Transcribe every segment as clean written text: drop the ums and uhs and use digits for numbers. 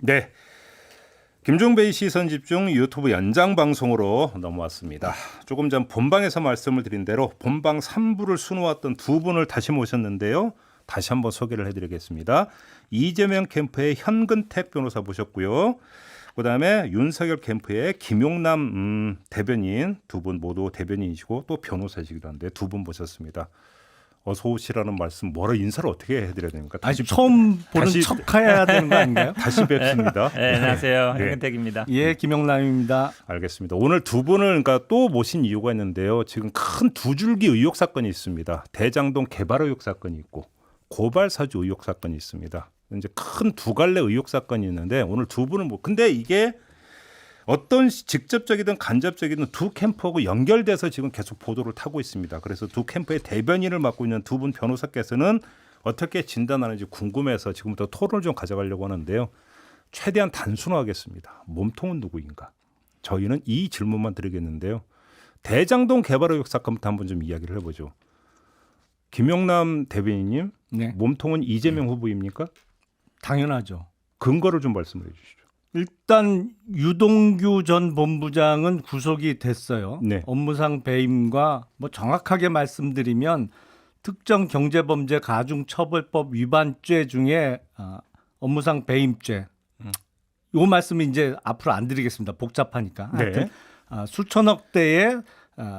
네, 김종배의 시선집중 유튜브 연장 방송으로 넘어왔습니다. 조금 전 본방에서 말씀을 드린 대로 본방 3부를 수놓았던 두 분을 다시 모셨는데요. 다시 한번 소개를 해드리겠습니다. 이재명 캠프의 현근택 변호사 모셨고요. 그다음에 윤석열 캠프의 김용남 대변인, 두 분 모두 대변인이시고 또 변호사시기도 한데 두 분 모셨습니다. 어서 오시라는 말씀, 뭐라 인사를 어떻게 해드려야 됩니까? 다시 처음 보는 척해야 되는 거 아닌가요? 다시 뵙습니다. 네, 안녕하세요. 네. 현근택입니다. 예, 김영남입니다. 알겠습니다. 오늘 두 분을 그러니까 또 모신 이유가 있는데요. 지금 큰 두 줄기 의혹 사건이 있습니다. 대장동 개발 의혹 사건이 있고 고발 사주 의혹 사건이 있습니다. 이제 큰 두 갈래 의혹 사건이 있는데 오늘 두 분은 근데 이게 어떤 직접적이든 간접적이든 두 캠프하고 연결돼서 지금 계속 보도를 타고 있습니다. 그래서 두 캠프의 대변인을 맡고 있는 두 분 변호사께서는 어떻게 진단하는지 궁금해서 지금부터 토론을 좀 가져가려고 하는데요. 최대한 단순화하겠습니다. 몸통은 누구인가? 저희는 이 질문만 드리겠는데요. 대장동 개발 의혹 사건부터 한번 좀 이야기를 해보죠. 김용남 대변인님, 네, 몸통은 이재명 후보입니까? 당연하죠. 근거를 좀 말씀해 주시죠. 일단 유동규 전 본부장은 구속이 됐어요. 네. 업무상 배임과 뭐 정확하게 말씀드리면 특정 경제범죄 가중처벌법 위반죄 중에 업무상 배임죄. 요 말씀은 이제 앞으로 안 드리겠습니다. 복잡하니까. 네. 하여튼 수천억 대의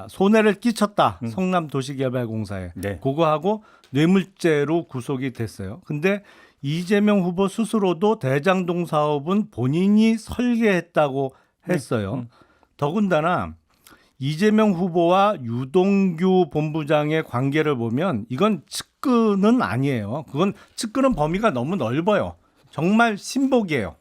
손해를 끼쳤다. 성남도시개발공사에. 네. 그거하고 뇌물죄로 구속이 됐어요. 근데 이재명 후보 스스로도 대장동 사업은 본인이 설계했다고 했어요. 더군다나 이재명 후보와 유동규 본부장의 관계를 보면 이건 측근은 아니에요. 그건 측근은 범위가 너무 넓어요. 정말 신복이에요.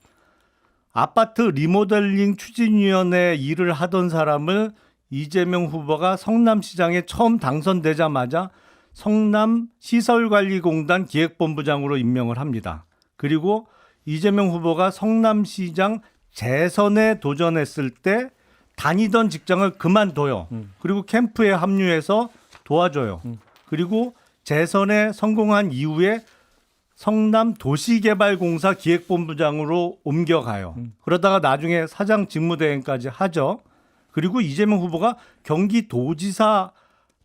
아파트 리모델링 추진위원회 일을 하던 사람을 이재명 후보가 성남시장에 처음 당선되자마자 성남시설관리공단 기획본부장으로 임명을 합니다. 그리고 이재명 후보가 성남시장 재선에 도전했을 때 다니던 직장을 그만둬요. 그리고 캠프에 합류해서 도와줘요. 그리고 재선에 성공한 이후에 성남도시개발공사 기획본부장으로 옮겨가요. 그러다가 나중에 사장 직무대행까지 하죠. 그리고 이재명 후보가 경기도지사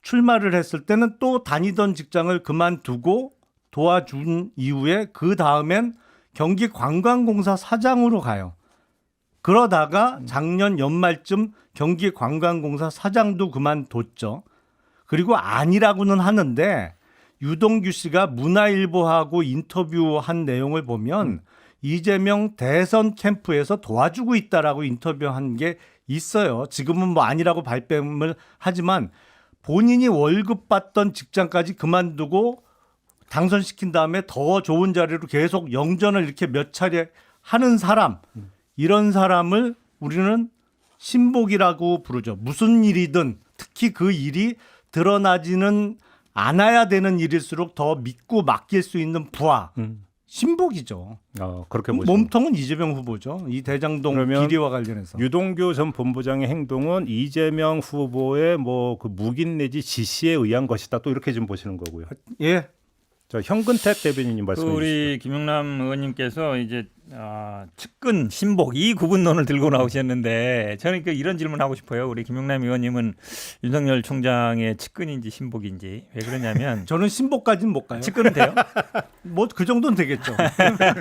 출마를 했을 때는 또 다니던 직장을 그만두고 도와준 이후에 그 다음엔 경기관광공사 사장으로 가요. 그러다가 작년 연말쯤 경기관광공사 사장도 그만뒀죠. 그리고 아니라고는 하는데 유동규 씨가 문화일보하고 인터뷰한 내용을 보면 이재명 대선 캠프에서 도와주고 있다라고 인터뷰한 게 있어요. 지금은 뭐 아니라고 발뺌을 하지만 본인이 월급 받던 직장까지 그만두고 당선시킨 다음에 더 좋은 자리로 계속 영전을 이렇게 몇 차례 하는 사람, 이런 사람을 우리는 신복이라고 부르죠. 무슨 일이든 특히 그 일이 드러나지는 않아야 되는 일일수록 더 믿고 맡길 수 있는 부하, 신복이죠. 그렇게 보시면 몸통은 이재명 후보죠. 이 대장동 비리와 관련해서. 유동규 전 본부장의 행동은 이재명 후보의 뭐 그 묵인 내지 지시에 의한 것이다. 또 이렇게 좀 보시는 거고요. 예. 자, 현근택 대변인님 말씀해 주시죠. 우리 김용남 의원님께서 이제 측근, 신복 이 구분론을 들고 나오셨는데 저는 이런 질문하고 싶어요. 우리 김용남 의원님은 윤석열 총장의 측근인지 신복인지. 왜 그러냐면 저는 신복까지는 못 가요. 측근은 돼요? 뭐 그 정도는 되겠죠.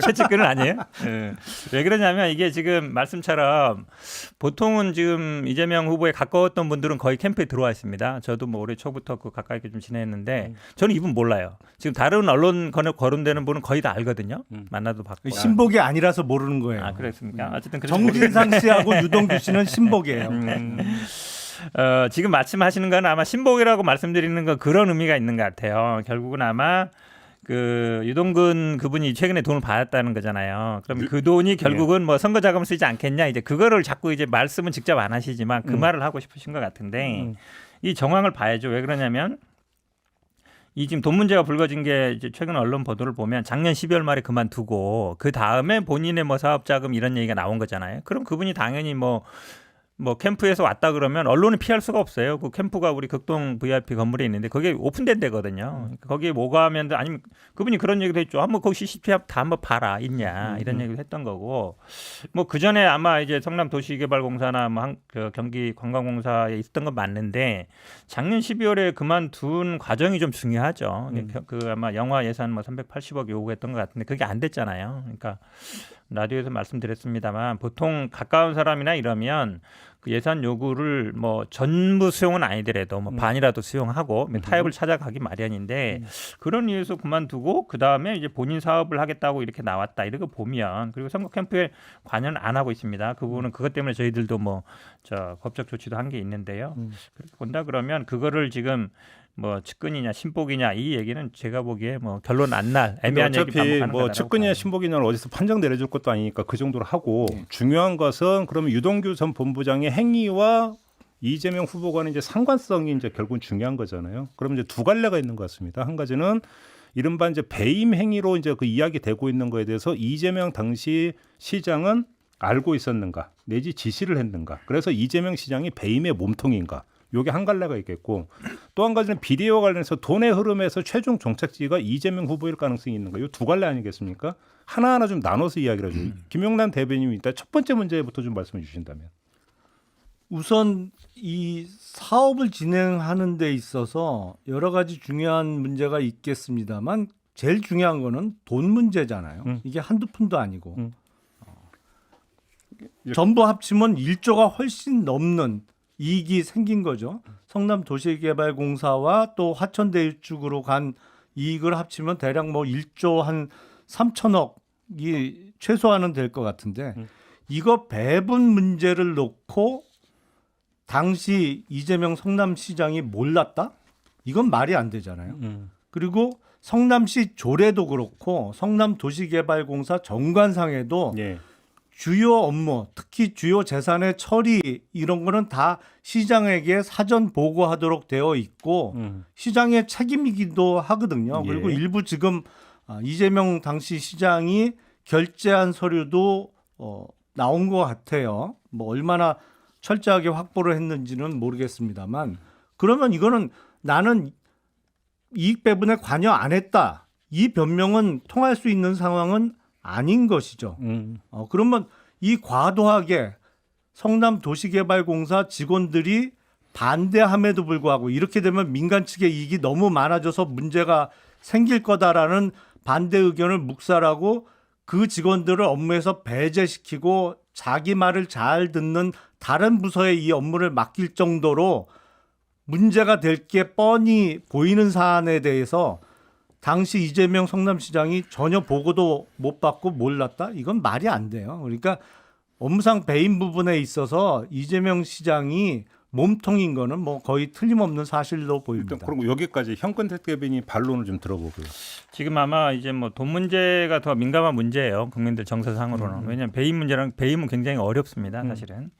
최측근은 아니에요? 네. 왜 그러냐면 이게 지금 말씀처럼 보통은 지금 이재명 후보에 가까웠던 분들은 거의 캠프에 들어와 있습니다. 저도 뭐 올해 초부터 그 가까이 좀 지냈는데 저는 이분 몰라요. 지금 다른 언론 거론되는 분은 거의 다 알거든요. 만나도 봤고. 신복이 아니라서 모르는 거예요. 아, 그렇습니까? 어쨌든 정진상 씨하고 유동규 씨는 신복이에요. 지금 마침 하시는 건 아마 신복이라고 말씀드리는 건 그런 의미가 있는 것 같아요. 결국은 아마 그 유동근 그분이 최근에 돈을 받았다는 거잖아요. 그럼 그 돈이 결국은 뭐 선거 자금 쓰지 않겠냐, 이제 그거를 자꾸 이제 말씀은 직접 안 하시지만 그 말을 하고 싶으신 것 같은데 이 정황을 봐야죠. 왜 그러냐면 이 지금 돈 문제가 불거진 게 이제 최근 언론 보도를 보면 작년 12월 말에 그만두고 그 다음에 본인의 뭐 사업 자금 이런 얘기가 나온 거잖아요. 그럼 그분이 당연히 뭐 뭐 캠프에서 왔다 그러면 언론은 피할 수가 없어요. 그 캠프가 우리 극동 VIP 건물에 있는데 거기에 오픈된 데거든요. 그러니까 거기에 뭐가 하면 아니면 그분이 그런 얘기도 했죠. 한번 거기 CCTV 다 한번 봐라 있냐 이런 얘기도 했던 거고 뭐 그 전에 아마 이제 성남도시개발공사나 뭐 그 경기관광공사에 있었던 건 맞는데 작년 12월에 그만둔 과정이 좀 중요하죠. 그 아마 영화 예산 뭐 380억 요구했던 것 같은데 그게 안 됐잖아요. 그러니까 라디오에서 말씀드렸습니다만 보통 가까운 사람이나 이러면 그 예산 요구를 뭐 전부 수용은 아니더라도 뭐 반이라도 수용하고 타협을 찾아가기 마련인데 그런 이유에서 그만두고 그 다음에 이제 본인 사업을 하겠다고 이렇게 나왔다 이런 거 보면 그리고 선거 캠프에 관여는 안 하고 있습니다. 그 부분은 그것 때문에 저희들도 뭐 저 법적 조치도 한 게 있는데요. 그렇게 본다 그러면 그거를 지금 뭐 측근이냐 신복이냐 이 얘기는 제가 보기에 뭐 결론 안 날 애매한 얘기 어차피 반복하는 뭐 거라고 측근이냐 봐요. 신복이냐를 어디서 판정 내려줄 것도 아니니까 그 정도로 하고 중요한 것은 그러면 유동규 전 본부장의 행위와 이재명 후보 간의 이제 상관성이 이제 결국은 중요한 거잖아요. 그럼 이제 두 갈래가 있는 것 같습니다. 한 가지는 이른바 이제 배임 행위로 이제 그 이야기되고 있는 거에 대해서 이재명 당시 시장은 알고 있었는가 내지 지시를 했는가. 그래서 이재명 시장이 배임의 몸통인가. 요게 한 갈래가 있겠고 또 한 가지는 비리와 관련해서 돈의 흐름에서 최종 종착지가 이재명 후보일 가능성이 있는가. 요 두 갈래 아니겠습니까? 하나하나 좀 나눠서 이야기를 해줘요. 김용남 대변인이 일단 첫 번째 문제부터 좀 말씀해 주신다면. 우선 이 사업을 진행하는 데 있어서 여러 가지 중요한 문제가 있겠습니다만 제일 중요한 거는 돈 문제잖아요. 이게 한두 푼도 아니고. 전부 합치면 1조가 훨씬 넘는 이익이 생긴 거죠. 성남도시개발공사와 또 화천대유 쪽으로 간 이익을 합치면 대략 뭐 1조 한 3천억이 최소한은 될 것 같은데 이거 배분 문제를 놓고 당시 이재명 성남시장이 몰랐다? 이건 말이 안 되잖아요. 그리고 성남시 조례도 그렇고 성남도시개발공사 정관상에도 예. 주요 업무, 특히 주요 재산의 처리 이런 거는 다 시장에게 사전 보고하도록 되어 있고 시장의 책임이기도 하거든요. 예. 그리고 일부 지금 이재명 당시 시장이 결제한 서류도 나온 것 같아요. 뭐 얼마나 철저하게 확보를 했는지는 모르겠습니다만 그러면 이거는 나는 이익 배분에 관여 안 했다. 이 변명은 통할 수 있는 상황은 아닌 것이죠. 그러면 이 과도하게 성남도시개발공사 직원들이 반대함에도 불구하고 이렇게 되면 민간 측의 이익이 너무 많아져서 문제가 생길 거다라는 반대 의견을 묵살하고 그 직원들을 업무에서 배제시키고 자기 말을 잘 듣는 다른 부서에 이 업무를 맡길 정도로 문제가 될 게 뻔히 보이는 사안에 대해서 당시 이재명 성남시장이 전혀 보고도 못 받고 몰랐다? 이건 말이 안 돼요. 그러니까 업무상 배임 부분에 있어서 이재명 시장이 몸통인 거는 뭐 거의 틀림없는 사실로 보입니다. 일단 그리고 여기까지 현근택 대변인 반론을 좀 들어보고요. 지금 아마 이제 뭐 돈 문제가 더 민감한 문제예요. 국민들 정서상으로는. 왜냐하면 배임 문제랑 배임은 굉장히 어렵습니다. 사실은.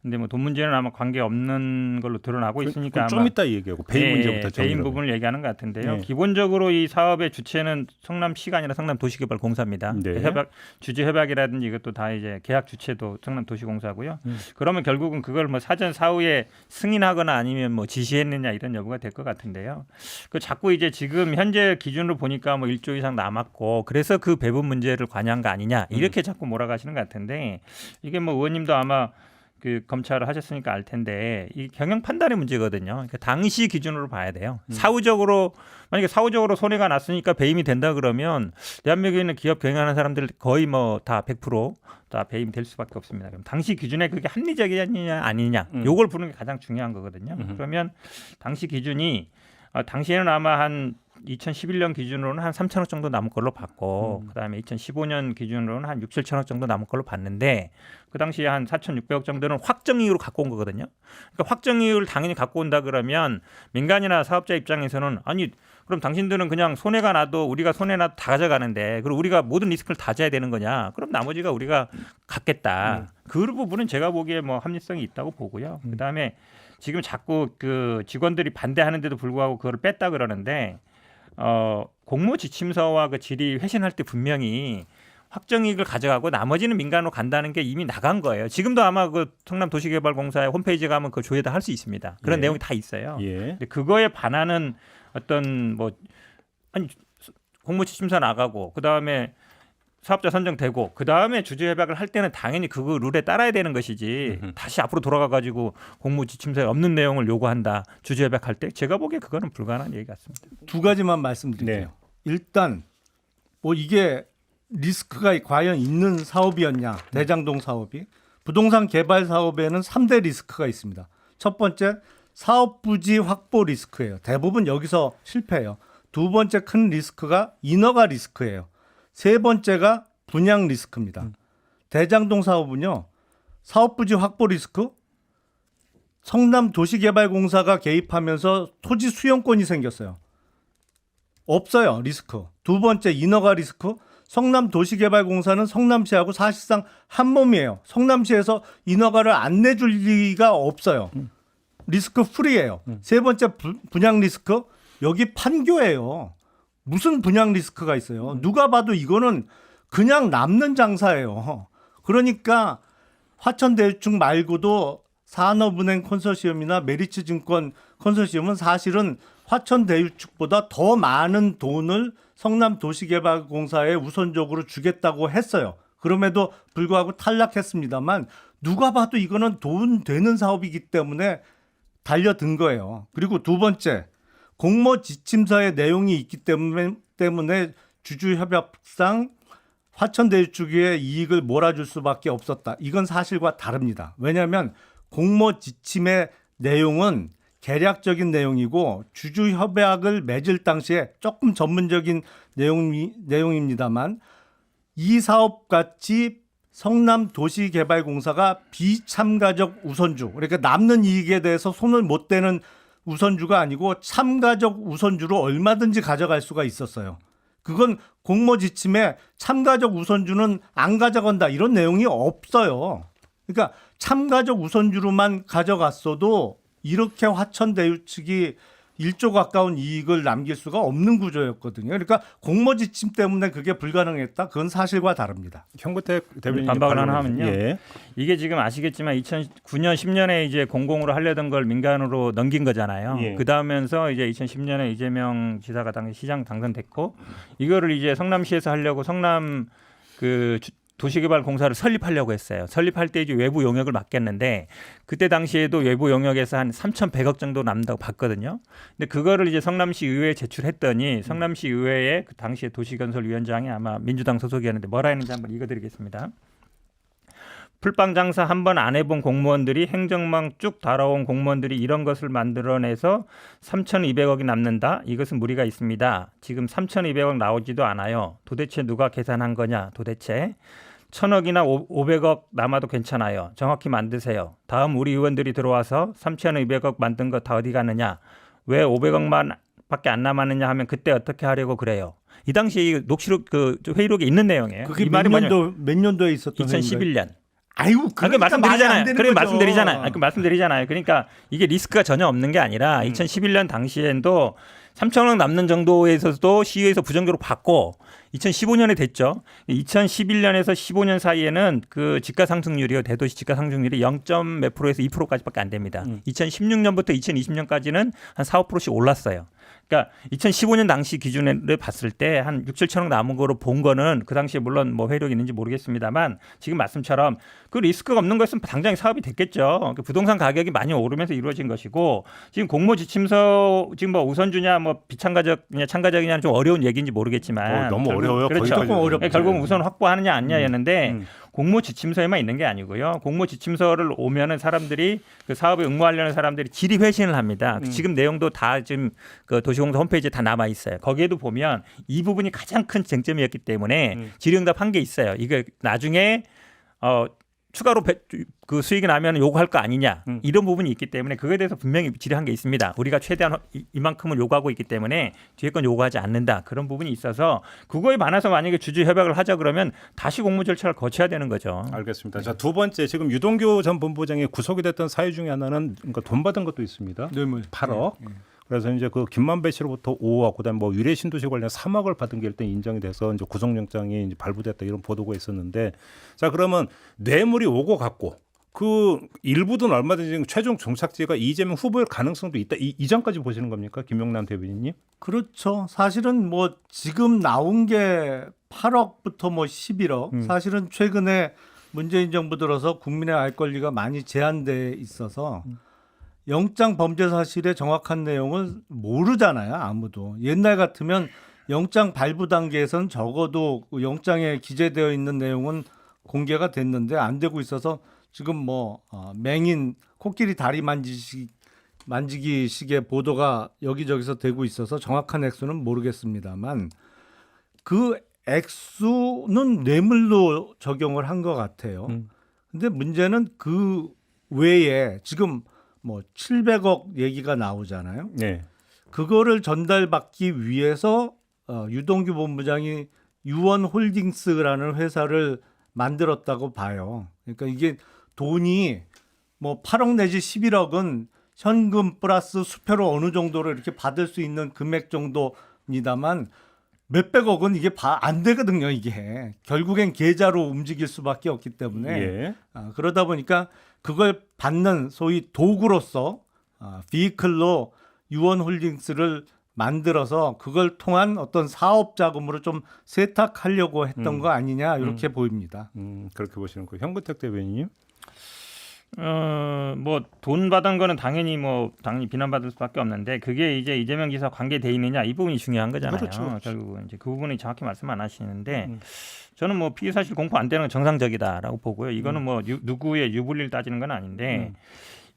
근데 뭐 돈 문제는 아마 관계 없는 걸로 드러나고 있으니까 좀 이따 얘기하고 배임 문제부터 배임 정리를 부분을 얘기하는 것 같은데요. 네. 기본적으로 이 사업의 주체는 성남시가 아니라 성남도시개발공사입니다. 네. 협약 주주 협약이라든지 이것도 다 이제 계약 주체도 성남도시공사고요. 그러면 결국은 그걸 뭐 사전 사후에 승인하거나 아니면 뭐 지시했느냐 이런 여부가 될 것 같은데요. 그 자꾸 이제 지금 현재 기준으로 보니까 뭐 1조 이상 남았고 그래서 그 배분 문제를 관여한 거 아니냐 이렇게 자꾸 몰아가시는 것 같은데 이게 뭐 의원님도 아마 그 검찰을 하셨으니까 알 텐데 이 경영 판단의 문제거든요. 그러니까 당시 기준으로 봐야 돼요. 사후적으로 만약에 사후적으로 손해가 났으니까 배임이 된다 그러면 대한민국에 있는 기업 경영하는 사람들 거의 뭐 다 100%다 배임 될 수밖에 없습니다. 그럼 당시 기준에 그게 합리적이냐 아니냐 요걸 보는 게 가장 중요한 거거든요. 그러면 당시 기준이 당시에는 아마 한 2011년 기준으로는 한 3천억 정도 남을 걸로 봤고 그다음에 2015년 기준으로는 한 6, 7천억 정도 남을 걸로 봤는데 그 당시에 한 4,600억 정도는 확정 이익으로 갖고 온 거거든요. 그러니까 확정 이익을 당연히 갖고 온다 그러면 민간이나 사업자 입장에서는 아니 그럼 당신들은 그냥 손해가 나도 우리가 손해 나도 다 가져가는데 그리고 우리가 모든 리스크를 다 져야 되는 거냐? 그럼 나머지가 우리가 갖겠다. 그 부분은 제가 보기에 뭐 합리성이 있다고 보고요. 그다음에 지금 자꾸 그 직원들이 반대하는데도 불구하고 그거를 뺐다 그러는데 공모 지침서와 그 질의 회신할 때 분명히 확정이익을 가져가고 나머지는 민간으로 간다는 게 이미 나간 거예요. 지금도 아마 그 성남도시개발공사의 홈페이지에 가면 그 조회도 할 수 있습니다. 그런 예. 내용이 다 있어요. 예. 근데 그거에 반하는 어떤 뭐 아니 공모지침서 나가고 그 다음에 사업자 선정되고 그 다음에 주주협약을 할 때는 당연히 그 룰에 따라야 되는 것이지 다시 앞으로 돌아가 가지고 공모지침서에 없는 내용을 요구한다 주주협약할 때 제가 보기에 그거는 불가능한 얘기 같습니다. 두 가지만 말씀드릴게요. 네. 일단 뭐 이게 리스크가 과연 있는 사업이었냐? 대장동 사업이 부동산 개발 사업에는 3대 리스크가 있습니다. 첫 번째 사업 부지 확보 리스크예요. 대부분 여기서 실패해요. 두 번째 큰 리스크가 인허가 리스크예요. 세 번째가 분양 리스크입니다. 대장동 사업은요. 사업 부지 확보 리스크 성남도시개발공사가 개입하면서 토지 수용권이 생겼어요. 없어요. 리스크. 두 번째 인허가 리스크. 성남도시개발공사는 성남시하고 사실상 한 몸이에요. 성남시에서 인허가를 안 내줄 리가 없어요. 리스크 프리예요. 세 번째 분양 리스크. 여기 판교예요. 무슨 분양 리스크가 있어요. 누가 봐도 이거는 그냥 남는 장사예요. 그러니까 화천대유축 말고도 산업은행 컨소시엄이나 메리츠증권 컨소시엄은 사실은 화천대유축보다 더 많은 돈을 성남도시개발공사에 우선적으로 주겠다고 했어요. 그럼에도 불구하고 탈락했습니다만 누가 봐도 이거는 돈 되는 사업이기 때문에 달려든 거예요. 그리고 두 번째, 공모지침서의 내용이 있기 때문에 주주협약상 화천대유축의 이익을 몰아줄 수밖에 없었다. 이건 사실과 다릅니다. 왜냐하면 공모지침의 내용은 계략적인 내용이고 주주협약을 맺을 당시에 조금 전문적인 내용입니다만 이 사업같이 성남도시개발공사가 비참가적 우선주, 그러니까 남는 이익에 대해서 손을 못 대는 우선주가 아니고 참가적 우선주로 얼마든지 가져갈 수가 있었어요. 그건 공모지침에 참가적 우선주는 안 가져간다 이런 내용이 없어요. 그러니까 참가적 우선주로만 가져갔어도 이렇게 화천대유 측이 1조 가까운 이익을 남길 수가 없는 구조였거든요. 그러니까 공모지침 때문에 그게 불가능했다. 그건 사실과 다릅니다. 현구택 대변인 반박을 하나 하면요. 예. 이게 지금 아시겠지만 2009년 10년에 이제 공공으로 하려던 걸 민간으로 넘긴 거잖아요. 예. 그 다음에서 이제 2010년에 이재명 지사가 당시 시장 당선됐고 이거를 이제 성남시에서 하려고 성남 그 도시개발공사를 설립하려고 했어요. 설립할 때 이제 외부 용역을 맡겼는데 그때 당시에도 외부 용역에서 한 3,100억 정도 남는다고 봤거든요. 근데 그거를 이제 성남시 의회에 제출했더니 성남시 의회에 그 당시에 도시건설위원장이 아마 민주당 소속이었는데 뭐라 했는지 한번 읽어드리겠습니다. 풀빵 장사 한 번 안 해본 공무원들이 행정망 쭉 달아온 공무원들이 이런 것을 만들어내서 3,200억이 남는다. 이것은 무리가 있습니다. 지금 3,200억 나오지도 않아요. 도대체 누가 계산한 거냐 도대체. 1,000억이나 500억 남아도 괜찮아요. 정확히 만드세요. 다음 우리 의원들이 들어와서 3,200억 만든 거 다 어디 갔느냐. 왜 500억만 밖에 안 남았느냐 하면 그때 어떻게 하려고 그래요. 이 당시 녹취록 그 회의록에 있는 내용이에요. 그게 이 말이 몇 년도에 있었던 2011년. 아이고, 그러니까 말씀드리잖아요. 그러니까 말씀드리잖아요. 그러니까 이게 리스크가 전혀 없는 게 아니라 2011년 당시에도 3,000억 남는 정도에서도 시의회에서 부정적으로 받고 2015년에 됐죠. 2011년에서 15년 사이에는 그 집가 상승률이요. 대도시 집가 상승률이 0.몇 %에서 2%까지밖에 안 됩니다. 2016년부터 2020년까지는 한 4, 5%씩 올랐어요. 그러니까 2015년 당시 기준을 봤을 때 한 6, 7천억 남은 거로 본 거는 그 당시에 물론 뭐 회력이 있는지 모르겠습니다만 지금 말씀처럼 그 리스크가 없는 것은 당장에 사업이 됐겠죠. 그 부동산 가격이 많이 오르면서 이루어진 것이고 지금 공모지침서 지금 뭐 우선주냐 뭐 비참가적이냐 참가적이냐는 좀 어려운 얘기인지 모르겠지만 너무 어려워요. 그렇죠. 거기까지. 어렵죠. 결국은 우선 확보하느냐 아니냐였는데 공모지침서에만 있는 게 아니고요. 공모지침서를 오면은 사람들이 그 사업에 응모하려는 사람들이 질의 회신을 합니다. 지금 내용도 다 지금 그 도시공사 홈페이지에 다 남아 있어요. 거기에도 보면 이 부분이 가장 큰 쟁점이었기 때문에 질의응답 한 게 있어요. 이게 나중에 추가로 그 수익이 나면 요구할 거 아니냐 이런 부분이 있기 때문에 그거에 대해서 분명히 질의한 게 있습니다. 우리가 최대한 이만큼을 요구하고 있기 때문에 뒤에 건 요구하지 않는다 그런 부분이 있어서 그거에 반해서 만약에 주주 협약을 하자 그러면 다시 공모 절차를 거쳐야 되는 거죠. 알겠습니다. 자, 두 번째 지금 유동규 전 본부장이 구속이 됐던 사유 중에 하나는 그러니까 돈 받은 것도 있습니다. 뇌물. 8억. 그래서 이제 그 김만배 씨로부터 5억, 그다음에 뭐 위례 신도시 관련 3억을 받은 게 일단 인정이 돼서 이제 구속영장이 이제 발부됐다 이런 보도가 있었는데, 자 그러면 뇌물이 오고 갔고 그 일부든 얼마든지 최종 종착지가 이재명 후보일 가능성도 있다. 이 점까지 보시는 겁니까, 김용남 대변인님? 그렇죠. 사실은 뭐 지금 나온 게 8억부터 뭐 11억. 사실은 최근에 문재인 정부 들어서 국민의 알 권리가 많이 제한돼 있어서 영장 범죄 사실의 정확한 내용을 모르잖아요, 아무도. 옛날 같으면 영장 발부 단계에서는 적어도 그 영장에 기재되어 있는 내용은 공개가 됐는데 안 되고 있어서 지금 뭐 맹인 코끼리 다리 만지기 식의 보도가 여기저기서 되고 있어서 정확한 액수는 모르겠습니다만 그 액수는 뇌물로 적용을 한 것 같아요. 근데 문제는 그 외에 지금 뭐 700억 얘기가 나오잖아요. 네. 그거를 전달받기 위해서 유동규 본부장이 유원홀딩스라는 회사를 만들었다고 봐요. 그러니까 이게 돈이 뭐 8억 내지 11억은 현금 플러스 수표로 어느 정도로 이렇게 받을 수 있는 금액 정도입니다만 몇백억은 이게 안 되거든요. 이게 결국엔 계좌로 움직일 수밖에 없기 때문에 예. 그러다 보니까 그걸 받는 소위 도구로서 비클로 유원홀딩스를 만들어서 그걸 통한 어떤 사업 자금으로 좀 세탁하려고 했던 거 아니냐 이렇게 보입니다. 그렇게 보시는 거예요. 현근택 대변인님? 뭐 돈 받은 거는 당연히 비난받을 수밖에 없는데 그게 이제 이재명 지사 관계돼 있느냐 이 부분이 중요한 거잖아요. 그렇죠. 결국은 이제 그 부분이 정확히 말씀 안 하시는데 저는 뭐 피의 사실 공포 안 되는 건 정상적이다라고 보고요. 이거는 뭐 누구의 유불리를 따지는 건 아닌데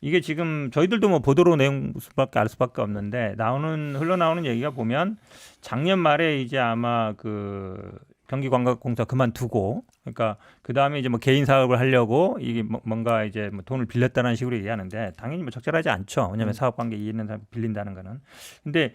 이게 지금 저희들도 뭐 보도로 내용 수밖에 알 수밖에 없는데 흘러나오는 얘기가 보면 작년 말에 이제 아마 그 경기관광공사 그만두고 그러니까 그 다음에 이제 뭐 개인 사업을 하려고 이게 뭔가 이제 뭐 돈을 빌렸다는 식으로 얘기하는데 당연히 뭐 적절하지 않죠. 왜냐하면 사업관계 이해 있는 사람 빌린다는 거는. 근데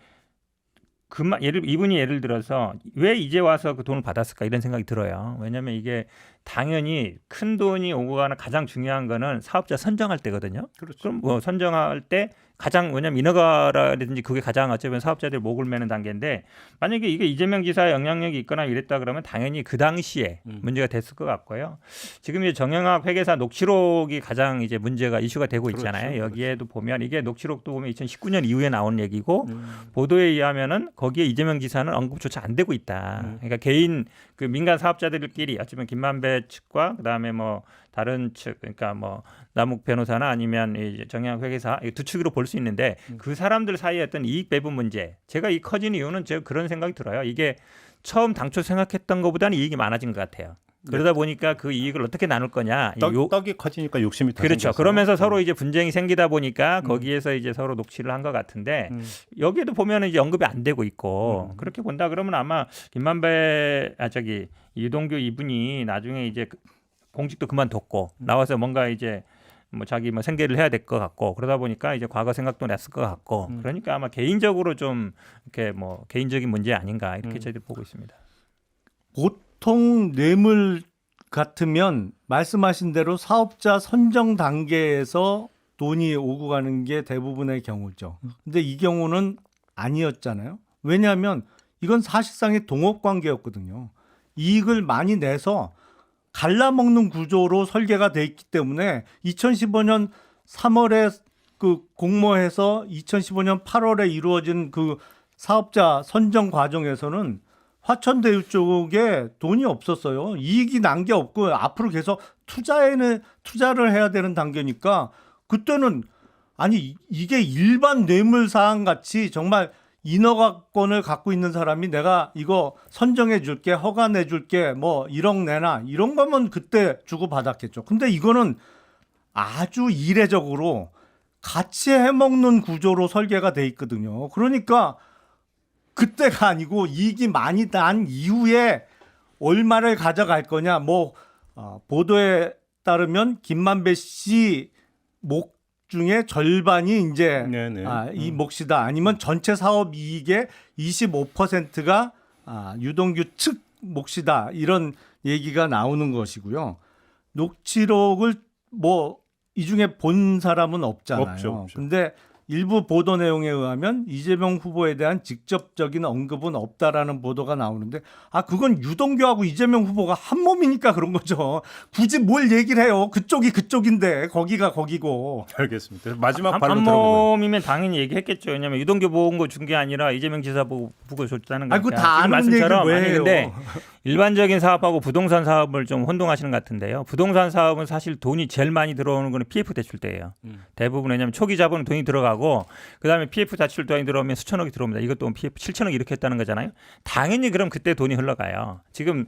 이분이 예를 들어서 왜 이제 와서 그 돈을 받았을까 이런 생각이 들어요. 왜냐하면 이게 당연히 큰 돈이 오고 가는 가장 중요한 거는 사업자 선정할 때거든요. 그렇죠. 그럼 뭐 선정할 때 가장 왜냐면 인허가라든지 그게 가장 어쩌면 사업자들 목을 매는 단계인데 만약에 이게 이재명 지사의 영향력이 있거나 이랬다 그러면 당연히 그 당시에 문제가 됐을 것 같고요. 지금 이제 정영학 회계사 녹취록이 가장 이제 문제가 이슈가 되고 있잖아요. 그렇죠. 여기에도 보면 이게 녹취록도 보면 2019년 이후에 나온 얘기고 보도에 의하면은 거기에 이재명 지사는 언급조차 안 되고 있다. 그러니까 개인 그 민간 사업자들끼리 어쩌면 김만배 측과 그다음에 뭐 다른 측 그러니까 뭐 남욱 변호사나 아니면 이제 정영학 회계사 두 측으로 볼 수 있는데 그 사람들 사이에 어떤 이익 배분 문제 제가 이 커진 이유는 제가 그런 생각이 들어요. 이게 처음 당초 생각했던 것보다는 이익이 많아진 것 같아요. 그러다 보니까 그 이익을 어떻게 나눌 거냐. 떡이 커지니까 욕심이 더 그렇죠. 생겨서. 그러면서 서로 이제 분쟁이 생기다 보니까 거기에서 이제 서로 녹취를 한 것 같은데 여기에도 보면은 이제 언급이 안 되고 있고 그렇게 본다 그러면 아마 유동규 이분이 나중에 이제 공직도 그만뒀고 나와서 뭔가 이제 뭐 자기 뭐 생계를 해야 될 것 같고 그러다 보니까 이제 과거 생각도 냈을 것 같고 그러니까 아마 개인적으로 좀 이렇게 뭐 개인적인 문제 아닌가 이렇게 저희들 보고 있습니다. 보통 뇌물 같으면 말씀하신 대로 사업자 선정 단계에서 돈이 오고 가는 게 대부분의 경우죠. 근데 이 경우는 아니었잖아요. 왜냐하면 이건 사실상의 동업 관계였거든요. 이익을 많이 내서 갈라먹는 구조로 설계가 돼 있기 때문에 2015년 3월에 그 공모해서 2015년 8월에 이루어진 그 사업자 선정 과정에서는 화천대유 쪽에 돈이 없었어요. 이익이 난 게 없고 앞으로 계속 투자를 해야 되는 단계니까 그때는 아니 이게 일반 뇌물 사항 같이 정말 인허가권을 갖고 있는 사람이 내가 이거 선정해 줄게 허가 내 줄게 뭐 1억 내놔 이런 거면 그때 주고 받았겠죠. 근데 이거는 아주 이례적으로 같이 해먹는 구조로 설계가 돼 있거든요. 그러니까 그때가 아니고 이익이 많이 난 이후에 얼마를 가져갈 거냐. 보도에 따르면 김만배 씨 목 중에 절반이 이제 이 몫이다. 아니면 전체 사업 이익의 25%가 유동규 측 몫이다. 이런 얘기가 나오는 것이고요. 녹취록을 이 중에 본 사람은 없잖아요. 없죠. 근데 일부 보도 내용에 의하면 이재명 후보에 대한 직접적인 언급은 없다라는 보도가 나오는데 그건 유동규하고 이재명 후보가 한 몸이니까 그런 거죠. 굳이 뭘 얘기를 해요. 그쪽이 그쪽인데 거기가 거기고. 알겠습니다. 마지막 한 발언 들어보고요. 몸이면 당연히 얘기했겠죠. 왜냐하면 유동규 보고 준 게 아니라 이재명 지사 보고 줬다는 거니까. 그거 다 아는 얘기를 왜 해요? 근데 일반적인 사업하고 부동산 사업을 좀 혼동하시는 것 같은데요. 부동산 사업은 사실 돈이 제일 많이 들어오는 거는 PF 대출 때예요. 대부분 왜냐하면 초기 자본은 돈이 들어가고 그다음에 PF 대출 돈이 들어오면 수천억이 들어옵니다. 이것도 PF 7천억 이렇게 했다는 거잖아요. 당연히 그럼 그때 돈이 흘러가요. 지금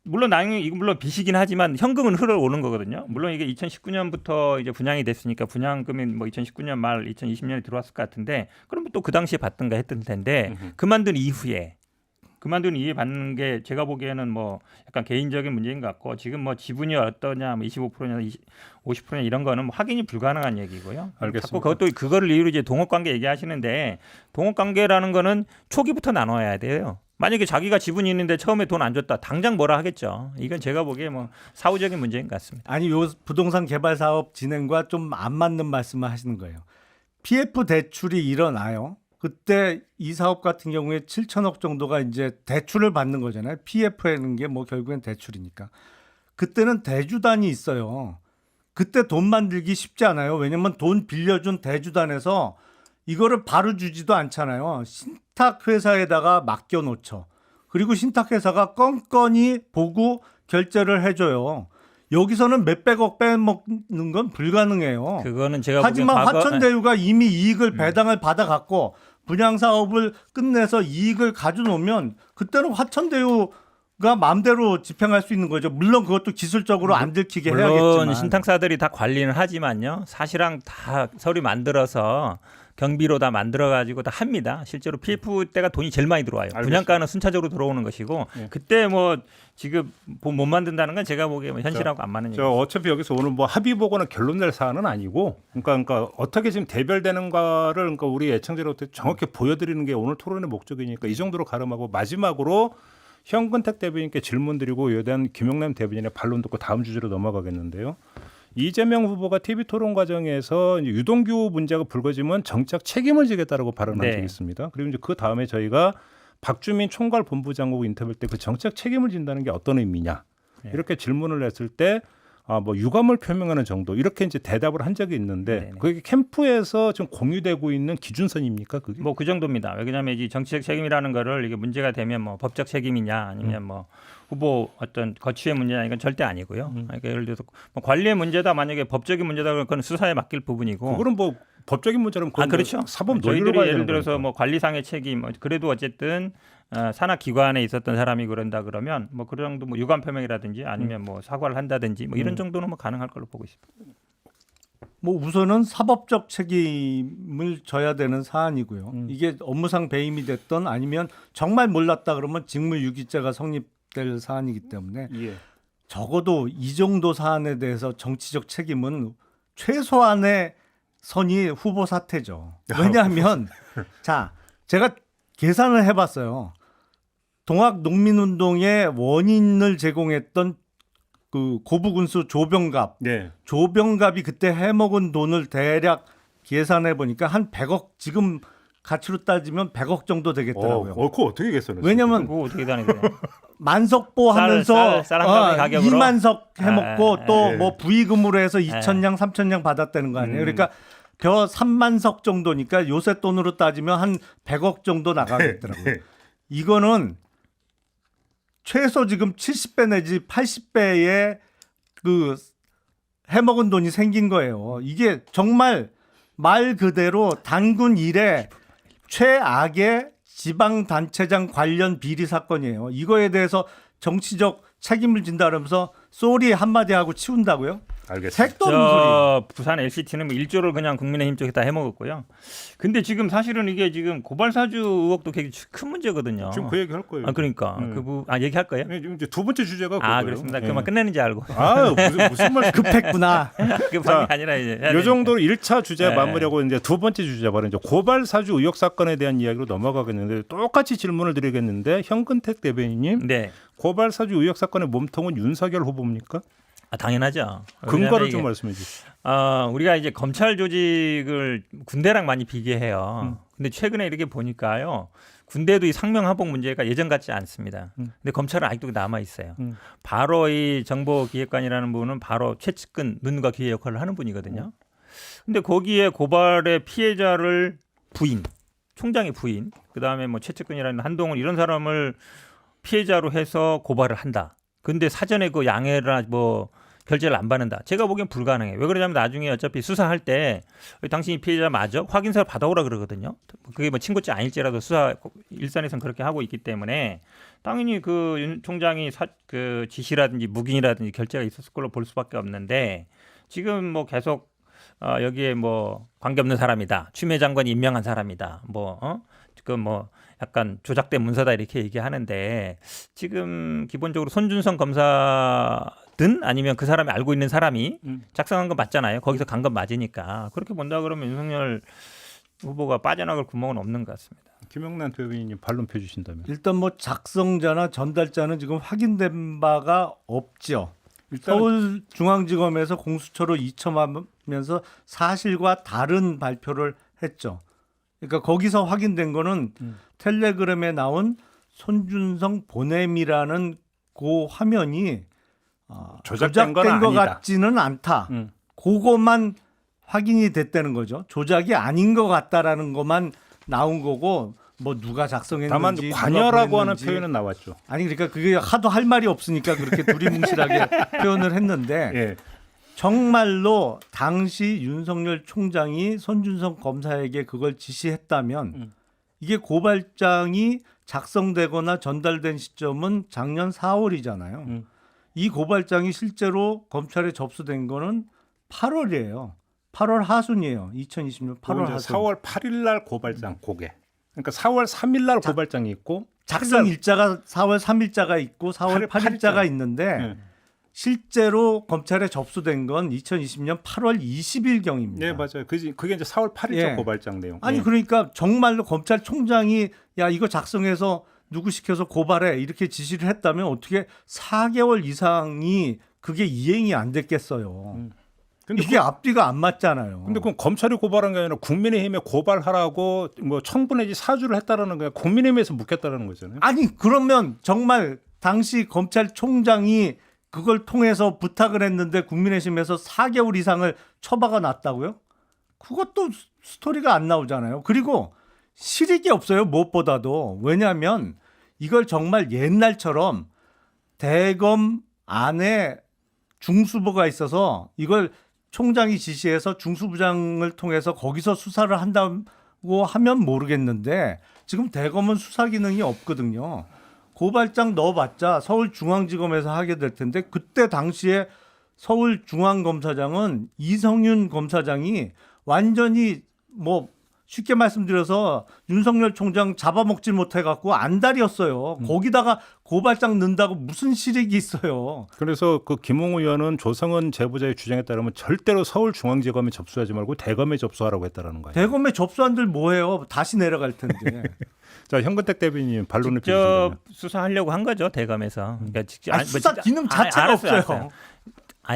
물론 물론 빚이긴 하지만 현금은 흘러오는 거거든요. 물론 이게 2019년부터 이제 분양이 됐으니까 분양금이 뭐 2019년 말 2020년에 들어왔을 것 같은데 그럼 또 그 당시에 받든가 했던 텐데 그만둔 이후에 받는 게 제가 보기에는 뭐 약간 개인적인 문제인 것 같고 지금 뭐 지분이 어떠냐 뭐 25%냐 50%냐 이런 거는 뭐 확인이 불가능한 얘기고요. 알겠습니다. 자꾸 그것도 그거를 이유로 이제 동업관계 얘기하시는데 동업관계라는 거는 초기부터 나눠야 돼요. 만약에 자기가 지분이 있는데 처음에 돈 안 줬다 당장 뭐라 하겠죠. 이건 제가 보기에 뭐 사후적인 문제인 것 같습니다. 아니 요 부동산 개발 사업 진행과 좀 안 맞는 말씀을 하시는 거예요. PF 대출이 일어나요. 그때 이 사업 같은 경우에 7천억 정도가 이제 대출을 받는 거잖아요. PF라는 게 뭐 결국엔 대출이니까. 그때는 대주단이 있어요. 그때 돈 만들기 쉽지 않아요. 왜냐면 돈 빌려준 대주단에서 이거를 바로 주지도 않잖아요. 신탁 회사에다가 맡겨 놓죠. 그리고 신탁 회사가 건건히 보고 결제를 해줘요. 여기서는 몇백억 빼먹는 건 불가능해요. 그거는 제가 하지만 보기엔 화천대유가 이미 이익을 배당을 받아갖고 분양 사업을 끝내서 이익을 가져놓으면 그때는 화천대유가 마음대로 집행할 수 있는 거죠. 물론 그것도 기술적으로 안 들키게 물론 해야겠지만. 신탁사들이 다 관리는 하지만요. 사실상 다 서류 만들어서 경비로 다 만들어가지고 다 합니다. 실제로 PF 때가 돈이 제일 많이 들어와요. 알겠습니다. 분양가는 순차적으로 들어오는 것이고 예. 그때 뭐 지금 못 만든다는 건 제가 보기에 뭐 현실하고 안 맞는 얘기죠. 어차피 여기서 오늘 뭐 합의 보거나 결론 낼 사안은 아니고, 그러니까 어떻게 지금 대별되는가를 그러니까 우리 애청자로부터 정확히 보여드리는 게 오늘 토론의 목적이니까 이 정도로 가름하고 마지막으로 현근택 대변인께 질문드리고 이에 대한 김영남 대변인의 반론 듣고 다음 주제로 넘어가겠는데요. 이재명 후보가 TV 토론 과정에서 이제 유동규 문제가 불거지면 정책 책임을 지겠다라고 발언한 적이 있습니다. 그리고 이제 그 다음에 저희가 박주민 총괄 본부장하고 인터뷰할 때 그 정책 책임을 진다는 게 어떤 의미냐 이렇게 질문을 했을 때 뭐 유감을 표명하는 정도 이렇게 이제 대답을 한 적이 있는데 그게 캠프에서 지금 공유되고 있는 기준선입니까? 그게? 뭐 그 정도입니다. 왜냐하면 이 정치적 책임이라는 거를 이게 문제가 되면 뭐 법적 책임이냐 아니면 뭐 후보 어떤 거취의 문제냐 이건 절대 아니고요. 그러니까 예를 들어서 뭐 관리의 문제다 만약에 법적인 문제다 그러면 그건 수사에 맡길 부분이고. 그거는 뭐 법적인 문제라면 그렇죠. 사법 논리로 저희들이 가야 예를 되는 들어서 거니까. 뭐 관리상의 책임 그래도 어쨌든 산하 기관에 있었던 사람이 그런다 그러면 뭐 그 정도 뭐 유감 표명이라든지 아니면 뭐 사과를 한다든지 뭐 이런 정도는 뭐 가능할 걸로 보고 있습니다. 뭐 우선은 사법적 책임을 져야 되는 사안이고요. 이게 업무상 배임이 됐던 아니면 정말 몰랐다 그러면 직무유기죄가 성립될 사안이기 때문에 예. 적어도 이 정도 사안에 대해서 정치적 책임은 최소한의 선이 후보 사퇴죠. 왜냐하면 자 제가 계산을 해봤어요. 동학농민운동의 원인을 제공했던 그 고부군수 조병갑, 네. 조병갑이 그때 해먹은 돈을 대략 계산해 보니까 한 100억 지금 가치로 따지면 100억 정도 되겠더라고요. 그거 어떻게 계산했어요? 왜냐면 그거 어떻게 다니세요? 만석보 하면서 쌀 한 가지 가격으로? 2만석 해먹고 또 예. 뭐 부의금으로 해서 2천냥 3천냥 받았다는 거 아니에요. 그러니까 벼 3만석 정도니까 요새 돈으로 따지면 한 100억 정도 나가겠더라고요. 네. 이거는 최소 지금 70배 내지 80배의 그 해먹은 돈이 생긴 거예요. 이게 정말 말 그대로 단군 이래 최악의 지방단체장 관련 비리 사건이에요. 이거에 대해서 정치적 책임을 진다면서 쏘리 한마디 하고 치운다고요? 알겠습니다. 색도 없는 소리. 부산 LCT는 뭐 1조를 그냥 국민의힘 쪽에 다 해먹었고요. 근데 지금 사실은 이게 지금 고발사주 의혹도 굉장히 큰 문제거든요. 지금 그 얘기 할 거예요. 그러니까 얘기할 거예요? 네, 지금 이제 두 번째 주제가 그거예요. 그렇습니다. 네. 그만 끝내는지 알고. 무슨 말씀? 급했구나. 그 방이 아니라 이제. 요 정도로 1차 주제 네. 마무리하고 이제 두 번째 주제 바로 이제 고발 사주 의혹 사건에 대한 이야기로 넘어가겠는데 똑같이 질문을 드리겠는데 현근택 대변인님 네. 고발 사주 의혹 사건의 몸통은 윤석열 후보입니까? 당연하죠. 근거를 왜냐하면 좀 이게, 말씀해 주시죠. 우리가 이제 검찰 조직을 군대랑 많이 비교해요. 근데 최근에 이렇게 보니까요. 군대도 이 상명하복 문제가 예전 같지 않습니다. 근데 검찰은 아직도 남아 있어요. 바로 이 정보기획관이라는 분은 바로 최측근 눈과 귀의 역할을 하는 분이거든요. 근데 거기에 고발의 피해자를 부인, 총장의 부인, 그다음에 뭐 최측근이라는 한동훈 이런 사람을 피해자로 해서 고발을 한다. 근데 사전에 그 양해나 뭐 결재를 안 받는다. 제가 보기엔 불가능해요. 왜 그러냐면 나중에 어차피 수사할 때 당신이 피해자 맞아? 확인서를 받아오라 그러거든요. 그게 뭐 친구죄 아닐지라도 수사 일선에서는 그렇게 하고 있기 때문에 당연히 그 윤 총장이 그 지시라든지 묵인이라든지 결재가 있었을 걸로 볼 수밖에 없는데 지금 뭐 계속 여기에 뭐 관계없는 사람이다. 추미애 장관이 임명한 사람이다. 지금 뭐 약간 조작된 문서다 이렇게 얘기하는데 지금 기본적으로 손준성 검사든 아니면 그 사람이 알고 있는 사람이 작성한 건 맞잖아요. 거기서 간 건 맞으니까 그렇게 본다 그러면 윤석열 후보가 빠져나갈 구멍은 없는 것 같습니다. 김영란 대변인님 반론 펴주신다면. 일단 뭐 작성자나 전달자는 지금 확인된 바가 없죠. 일단 서울중앙지검에서 공수처로 이첨하면서 사실과 다른 발표를 했죠. 그러니까 거기서 확인된 거는 텔레그램에 나온 손준성 보냄이라는 그 화면이 조작된 건 것 아니다. 같지는 않다. 그것만 확인이 됐다는 거죠. 조작이 아닌 것 같다라는 것만 나온 거고 뭐 누가 작성했는지 다만 누가 관여라고 하는 보냈는지. 표현은 나왔죠. 아니 그러니까 그게 하도 할 말이 없으니까 그렇게 두리뭉실하게 표현을 했는데 예. 정말로 당시 윤석열 총장이 손준성 검사에게 그걸 지시했다면 이게 고발장이 작성되거나 전달된 시점은 작년 4월이잖아요. 이 고발장이 실제로 검찰에 접수된 거는 8월이에요. 8월 하순이에요. 2020년 8월 하순. 4월 8일 날 고발장 고개. 그러니까 4월 3일 날 고발장이 있고 작성 일자가 4월 3일자가 있고 4월 8일자가 있는데 네. 실제로 검찰에 접수된 건 2020년 8월 20일경입니다. 네, 맞아요. 그게 이제 4월 8일자 예. 고발장 내용. 아니 예. 그러니까 정말로 검찰총장이 야 이거 작성해서 누구 시켜서 고발해 이렇게 지시를 했다면 어떻게 4개월 이상이 그게 이행이 안 됐겠어요. 근데 이게 앞뒤가 안 맞잖아요. 근데 그건 검찰이 고발한 게 아니라 국민의힘에 고발하라고 뭐 청구 내지 사주를 했다라는 거야. 국민의힘에서 묻겠다라는 거잖아요. 아니 그러면 정말 당시 검찰총장이 그걸 통해서 부탁을 했는데 국민의힘에서 4개월 이상을 처박아 놨다고요? 그것도 스토리가 안 나오잖아요. 그리고 실익이 없어요. 무엇보다도. 왜냐하면 이걸 정말 옛날처럼 대검 안에 중수부가 있어서 이걸 총장이 지시해서 중수부장을 통해서 거기서 수사를 한다고 하면 모르겠는데 지금 대검은 수사 기능이 없거든요. 고발장 넣어봤자 서울중앙지검에서 하게 될 텐데 그때 당시에 서울중앙검사장은 이성윤 검사장이 완전히 뭐 쉽게 말씀드려서 윤석열 총장 잡아먹지 못해갖고 안달이었어요. 거기다가 고발장 넣는다고 무슨 실익이 있어요. 그래서 그 김웅 의원은 조성은 제보자의 주장에 따르면 절대로 서울중앙지검에 접수하지 말고 대검에 접수하라고 했다라는 거예요. 대검에 접수한들 뭐해요? 다시 내려갈 텐데. 자, 현근택 대변인님 반론을 직접 펴주신다면. 수사하려고 한 거죠 대검에서. 그러니까 직접 수사 기능 자체가 없어요.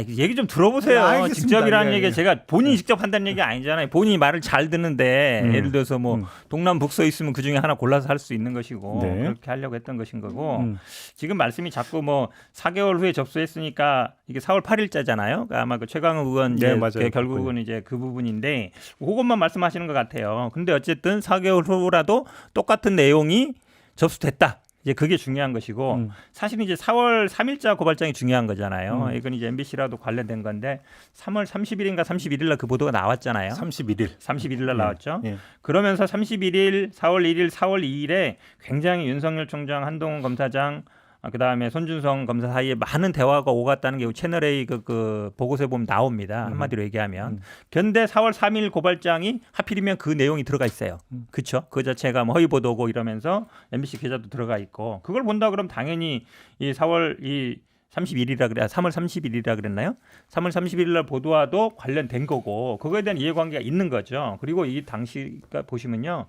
얘기 좀 들어보세요. 알겠습니다. 직접이라는 예, 얘기 예. 제가 본인이 직접 한다는 얘기 아니잖아요. 본인이 말을 잘 듣는데 예를 들어서 뭐 동남 북서 있으면 그 중에 하나 골라서 할 수 있는 것이고 네. 그렇게 하려고 했던 것인 거고 지금 말씀이 자꾸 뭐 4개월 후에 접수했으니까 이게 4월 8일자잖아요. 그러니까 아마 그 최강욱 의원 네, 이제 맞아요. 결국은 이제 그 부분인데 그것만 말씀하시는 것 같아요. 근데 어쨌든 4개월 후라도 똑같은 내용이 접수됐다. 이제 그게 중요한 것이고 사실은 이제 4월 3일자 고발장이 중요한 거잖아요. 이건 이제 MBC라도 관련된 건데 3월 30일인가 31일 날 그 보도가 나왔잖아요. 31일 날 나왔죠. 예. 그러면서 31일, 4월 1일, 4월 2일에 굉장히 윤석열 총장, 한동훈 검사장 그다음에 손준성 검사 사이에 많은 대화가 오갔다는 게 채널A 그 보고서에 보면 나옵니다. 한마디로 얘기하면. 그런데 4월 3일 고발장이 하필이면 그 내용이 들어가 있어요. 그렇죠? 그 자체가 뭐 허위 보도고 이러면서 MBC 기자도 들어가 있고 그걸 본다 그러면 당연히 이 3월 30일이라 그랬나요? 3월 30일 날 보도와도 관련된 거고 그거에 대한 이해관계가 있는 거죠. 그리고 이 당시가 보시면요.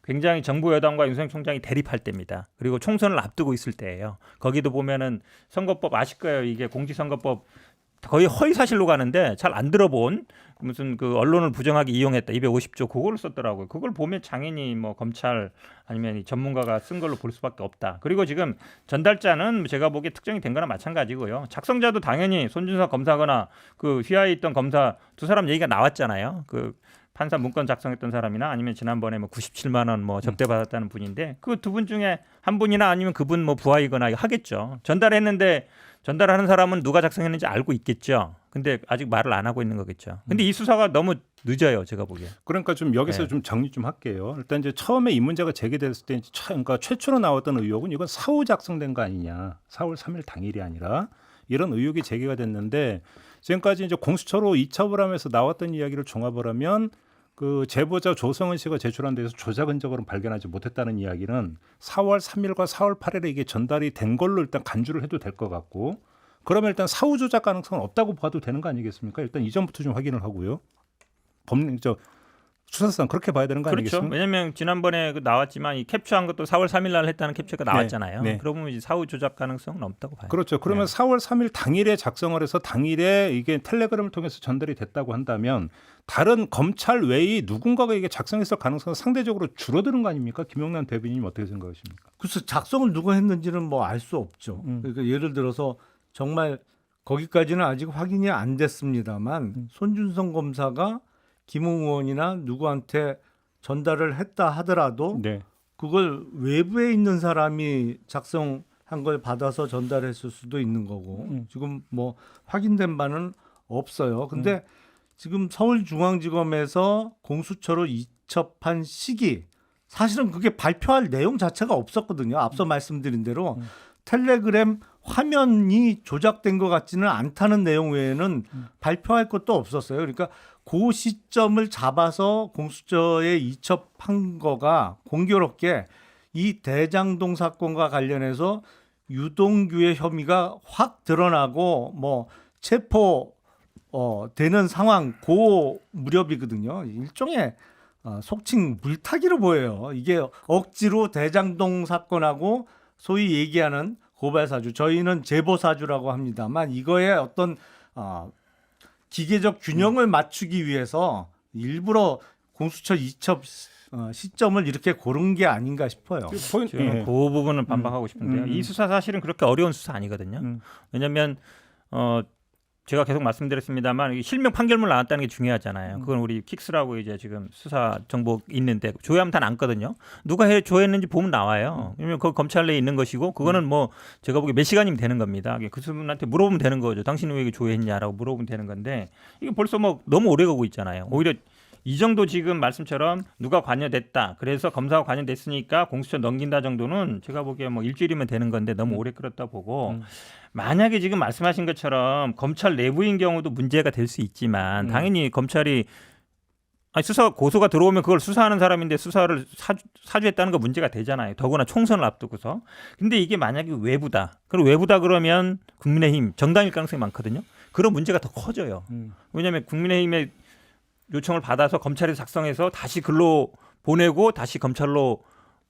굉장히 정부 여당과 윤석열 총장이 대립할 때입니다. 그리고 총선을 앞두고 있을 때예요. 거기도 보면은 선거법 아실 거예요. 이게 공직선거법 거의 허위 사실로 가는데 잘 안 들어본 무슨 그 언론을 부정하게 이용했다 250조 그거를 썼더라고요. 그걸 보면 당연히 뭐 검찰 아니면 이 전문가가 쓴 걸로 볼 수밖에 없다. 그리고 지금 전달자는 제가 보기에 특정이 된 거나 마찬가지고요. 작성자도 당연히 손준성 검사거나 그 휘하에 있던 검사 두 사람 얘기가 나왔잖아요. 그 판사 문건 작성했던 사람이나 아니면 지난번에 뭐 97만 원 뭐 접대 받았다는 분인데 그 두 분 중에 한 분이나 아니면 그분 뭐 부하이거나 하겠죠. 전달했는데 전달하는 사람은 누가 작성했는지 알고 있겠죠. 근데 아직 말을 안 하고 있는 거겠죠. 근데 이 수사가 너무 늦어요, 제가 보기에. 그러니까 좀 여기서 네. 좀 정리 좀 할게요. 일단 이제 처음에 이 문제가 제기됐을 때 그러니까 최초로 나왔던 의혹은 이건 사후 작성된 거 아니냐. 4월 3일 당일이 아니라 이런 의혹이 제기가 됐는데 지금까지 이제 공수처로 이첩을 하면서 나왔던 이야기를 종합을 하면 그 제보자 조성은 씨가 제출한 데서 조작 흔적으로 발견하지 못했다는 이야기는 4월 3일과 4월 8일에 이게 전달이 된 걸로 일단 간주를 해도 될 것 같고 그러면 일단 사후 조작 가능성은 없다고 봐도 되는 거 아니겠습니까? 일단 이전부터 좀 확인을 하고요. 수사상 그렇게 봐야 되는 거 그렇죠. 아니겠습니까? 왜냐하면 지난번에 그 나왔지만 이 캡처한 것도 4월 3일 날 했다는 캡처가 나왔잖아요. 네. 그러면 이제 사후 조작 가능성은 없다고 봐요. 그렇죠. 그러면 4월 3일 당일에 작성을 해서 당일에 이게 텔레그램을 통해서 전달이 됐다고 한다면 다른 검찰 외의 누군가가 이게 작성했을 가능성은 상대적으로 줄어드는 거 아닙니까? 김용남 대변인님 어떻게 생각하십니까? 글쎄 작성을 누가 했는지는 뭐 알 수 없죠. 그러니까 예를 들어서 정말 거기까지는 아직 확인이 안 됐습니다만 손준성 검사가 김웅 의원이나 누구한테 전달을 했다 하더라도 네. 그걸 외부에 있는 사람이 작성한 걸 받아서 전달했을 수도 있는 거고 지금 뭐 확인된 바는 없어요. 근데 지금 서울중앙지검에서 공수처로 이첩한 시기 사실은 그게 발표할 내용 자체가 없었거든요. 앞서 말씀드린 대로 텔레그램 화면이 조작된 것 같지는 않다는 내용 외에는 발표할 것도 없었어요. 그러니까 그 시점을 잡아서 공수처에 이첩한 거가 공교롭게 이 대장동 사건과 관련해서 유동규의 혐의가 확 드러나고 뭐 체포 되는 상황 그 무렵이거든요. 일종의 속칭 물타기로 보여요. 이게 억지로 대장동 사건하고 소위 얘기하는 고발사주, 저희는 제보사주라고 합니다만 이거에 어떤 기계적 균형을 맞추기 위해서 일부러 공수처 이첩 시점을 이렇게 고른 게 아닌가 싶어요. 포인트, 저는 예. 그 부분은 반박하고 싶은데요. 이 수사 사실은 그렇게 어려운 수사 아니거든요. 왜냐하면 제가 계속 말씀드렸습니다만 실명 판결문 나왔다는 게 중요하잖아요. 그건 우리 킥스라고 이제 지금 수사 정보 있는데 조회하면 다 남거든요. 누가 조회했는지 보면 나와요. 왜냐면 그 검찰 내에 있는 것이고 그거는 뭐 제가 보기에 몇 시간이면 되는 겁니다. 그 분한테 물어보면 되는 거죠. 당신은 왜 이게 조회했냐라고 물어보면 되는 건데 이게 벌써 뭐 너무 오래 가고 있잖아요. 오히려 이 정도 지금 말씀처럼 누가 관여됐다. 그래서 검사가 관여됐으니까 공수처 넘긴다 정도는 제가 보기에 뭐 일주일이면 되는 건데 너무 오래 끌었다 보고 만약에 지금 말씀하신 것처럼 검찰 내부인 경우도 문제가 될 수 있지만 당연히 검찰이 수사 고소가 들어오면 그걸 수사하는 사람인데 수사를 사주했다는 거 문제가 되잖아요. 더구나 총선을 앞두고서. 근데 이게 만약에 외부다. 그리고 외부다 그러면 국민의힘 정당일 가능성이 많거든요. 그런 문제가 더 커져요. 왜냐하면 국민의힘의 요청을 받아서 검찰이 작성해서 다시 글로 보내고 다시 검찰로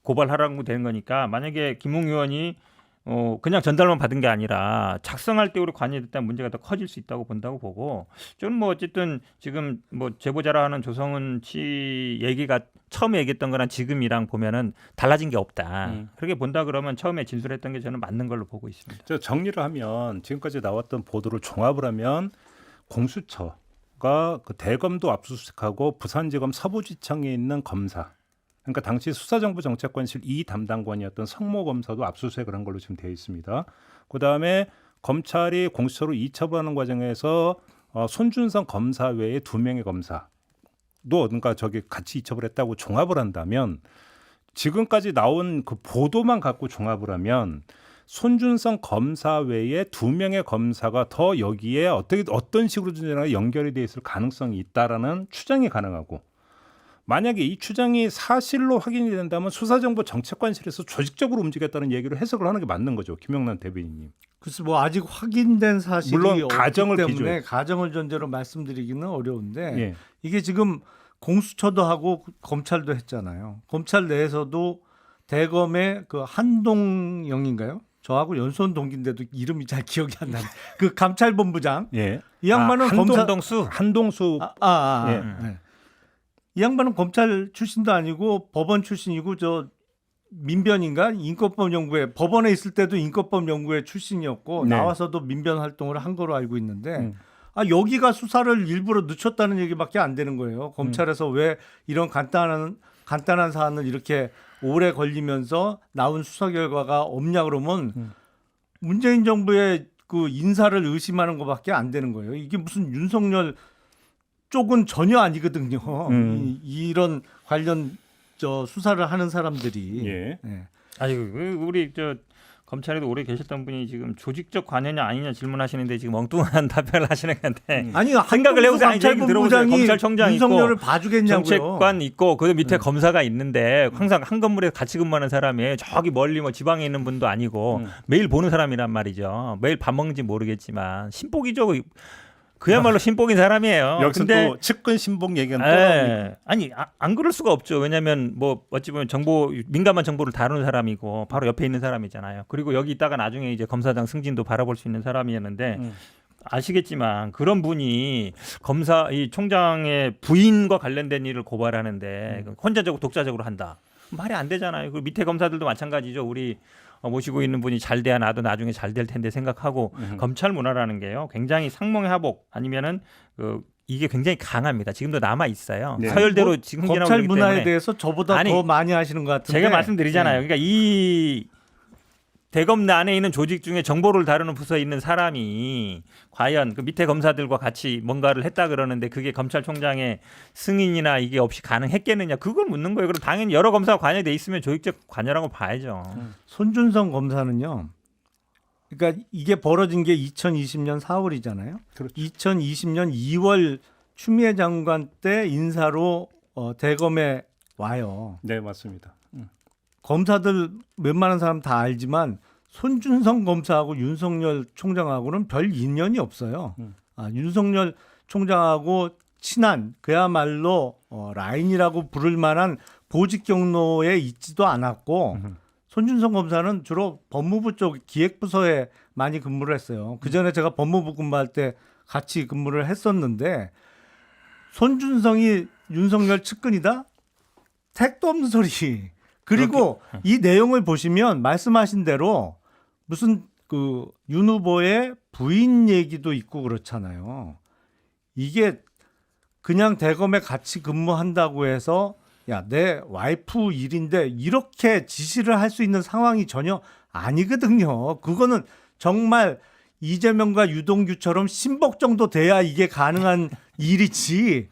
고발하라고 되는 거니까 만약에 김웅 의원이 그냥 전달만 받은 게 아니라 작성할 때 우리 관여됐다는 문제가 더 커질 수 있다고 본다고 보고 저는 뭐 어쨌든 지금 뭐 제보자라 하는 조성은 씨 얘기가 처음에 얘기했던 거랑 지금이랑 보면은 달라진 게 없다. 그렇게 본다 그러면 처음에 진술했던 게 저는 맞는 걸로 보고 있습니다. 저 정리를 하면 지금까지 나왔던 보도를 종합을 하면 공수처가 그 대검도 압수수색하고 부산지검 서부지청에 있는 검사 그러니까 당시 수사정보정책관실 2 담당관이었던 성모 검사도 압수수색을 한 걸로 지금 되어 있습니다. 그다음에 검찰이 공수처로 이첩하는 과정에서 손준성 검사 외에 2명의 검사도 그러니까 저기 같이 이첩을 했다고 종합을 한다면 지금까지 나온 그 보도만 갖고 종합을 하면 손준성 검사 외에 2명의 검사가 더 여기에 어떤 식으로든 연결이 돼 있을 가능성이 있다라는 추정이 가능하고 만약에 이 추정이 사실로 확인이 된다면 수사정보정책관실에서 조직적으로 움직였다는 얘기로 해석을 하는 게 맞는 거죠. 김영란 대변인님. 글쎄 뭐 아직 확인된 사실이 물론 없기 가정을 때문에 기조해. 가정을 전제로 말씀드리기는 어려운데 예. 이게 지금 공수처도 하고 검찰도 했잖아요. 검찰 내에서도 대검의 그 한동영인가요? 저하고 연수원 동기인데도 이름이 잘 기억이 안 나네. 그 감찰본부장. 예. 이 양반은 검사 한동수. 한동수 예. 네. 이 양반은 검찰 출신도 아니고 법원 출신이고 저 민변인가 인권법 연구회 법원에 있을 때도 인권법 연구회 출신이었고 네. 나와서도 민변 활동을 한 거로 알고 있는데 여기가 수사를 일부러 늦췄다는 얘기밖에 안 되는 거예요. 검찰에서 왜 이런 간단한 사안을 이렇게 오래 걸리면서 나온 수사 결과가 없냐 그러면 문재인 정부의 그 인사를 의심하는 것밖에 안 되는 거예요. 이게 무슨 윤석열 쪽은 전혀 아니거든요. 이런 관련 저 수사를 하는 사람들이. 예. 네. 아유, 우리 저 검찰에도 오래 계셨던 분이 지금 조직적 관여냐 아니냐 질문하시는데 지금 엉뚱한 답변을 하시는 건데 아니 생각을 해보세요. 아니, 얘기 들어보세요. 검찰본부장이 검찰총장 윤석열을 있고 봐주겠냐고요. 정책관 있고 그 밑에 검사가 있는데 항상 한 건물에 같이 근무하는 사람이 저기 멀리 뭐 지방에 있는 분도 아니고 매일 보는 사람이란 말이죠. 매일 밥 먹는지 모르겠지만 신복이죠. 그야말로 신복인 사람이에요. 여기서 근데 또 측근 신복 얘기는 예. 아니 안 그럴 수가 없죠. 왜냐하면 뭐 어찌 보면 민감한 정보를 다루는 사람이고 바로 옆에 있는 사람이잖아요. 그리고 여기 있다가 나중에 이제 검사장 승진도 바라볼 수 있는 사람이었는데 아시겠지만 그런 분이 이 총장의 부인과 관련된 일을 고발하는데 혼자적으로 독자적으로 한다. 말이 안 되잖아요. 그리고 밑에 검사들도 마찬가지죠. 우리 모시고 있는 분이 잘 돼야 나도 나중에 잘 될 텐데 생각하고 검찰 문화라는 게요. 굉장히 상몽의 하복 아니면은 이게 굉장히 강합니다. 지금도 남아 있어요. 네. 서열대로 지금 검찰 문화에 대해서 저보다 아니, 더 많이 하시는 것 같은데. 제가 말씀드리잖아요. 그러니까 이 대검 안에 있는 조직 중에 정보를 다루는 부서에 있는 사람이 과연 그 밑에 검사들과 같이 뭔가를 했다 그러는데 그게 검찰총장의 승인이나 이게 없이 가능했겠느냐 그걸 묻는 거예요. 그럼 당연히 여러 검사가 관여돼 있으면 조직적 관여라고 봐야죠. 손준성 검사는요. 그러니까 이게 벌어진 게 2020년 4월이잖아요. 그렇죠. 2020년 2월 추미애 장관 때 인사로 대검에 와요. 네, 맞습니다. 검사들 웬만한 사람 다 알지만 손준성 검사하고 윤석열 총장하고는 별 인연이 없어요. 윤석열 총장하고 친한 그야말로 라인이라고 부를 만한 보직 경로에 있지도 않았고 손준성 검사는 주로 법무부 쪽 기획부서에 많이 근무를 했어요. 그전에 제가 법무부 근무할 때 같이 근무를 했었는데 손준성이 윤석열 측근이다? 택도 없는 소리. 그리고 이 내용을 보시면 말씀하신 대로 무슨 그 윤 후보의 부인 얘기도 있고 그렇잖아요. 이게 그냥 대검에 같이 근무한다고 해서 야, 내 와이프 일인데 이렇게 지시를 할 수 있는 상황이 전혀 아니거든요. 그거는 정말 이재명과 유동규처럼 신복 정도 돼야 이게 가능한 일이지.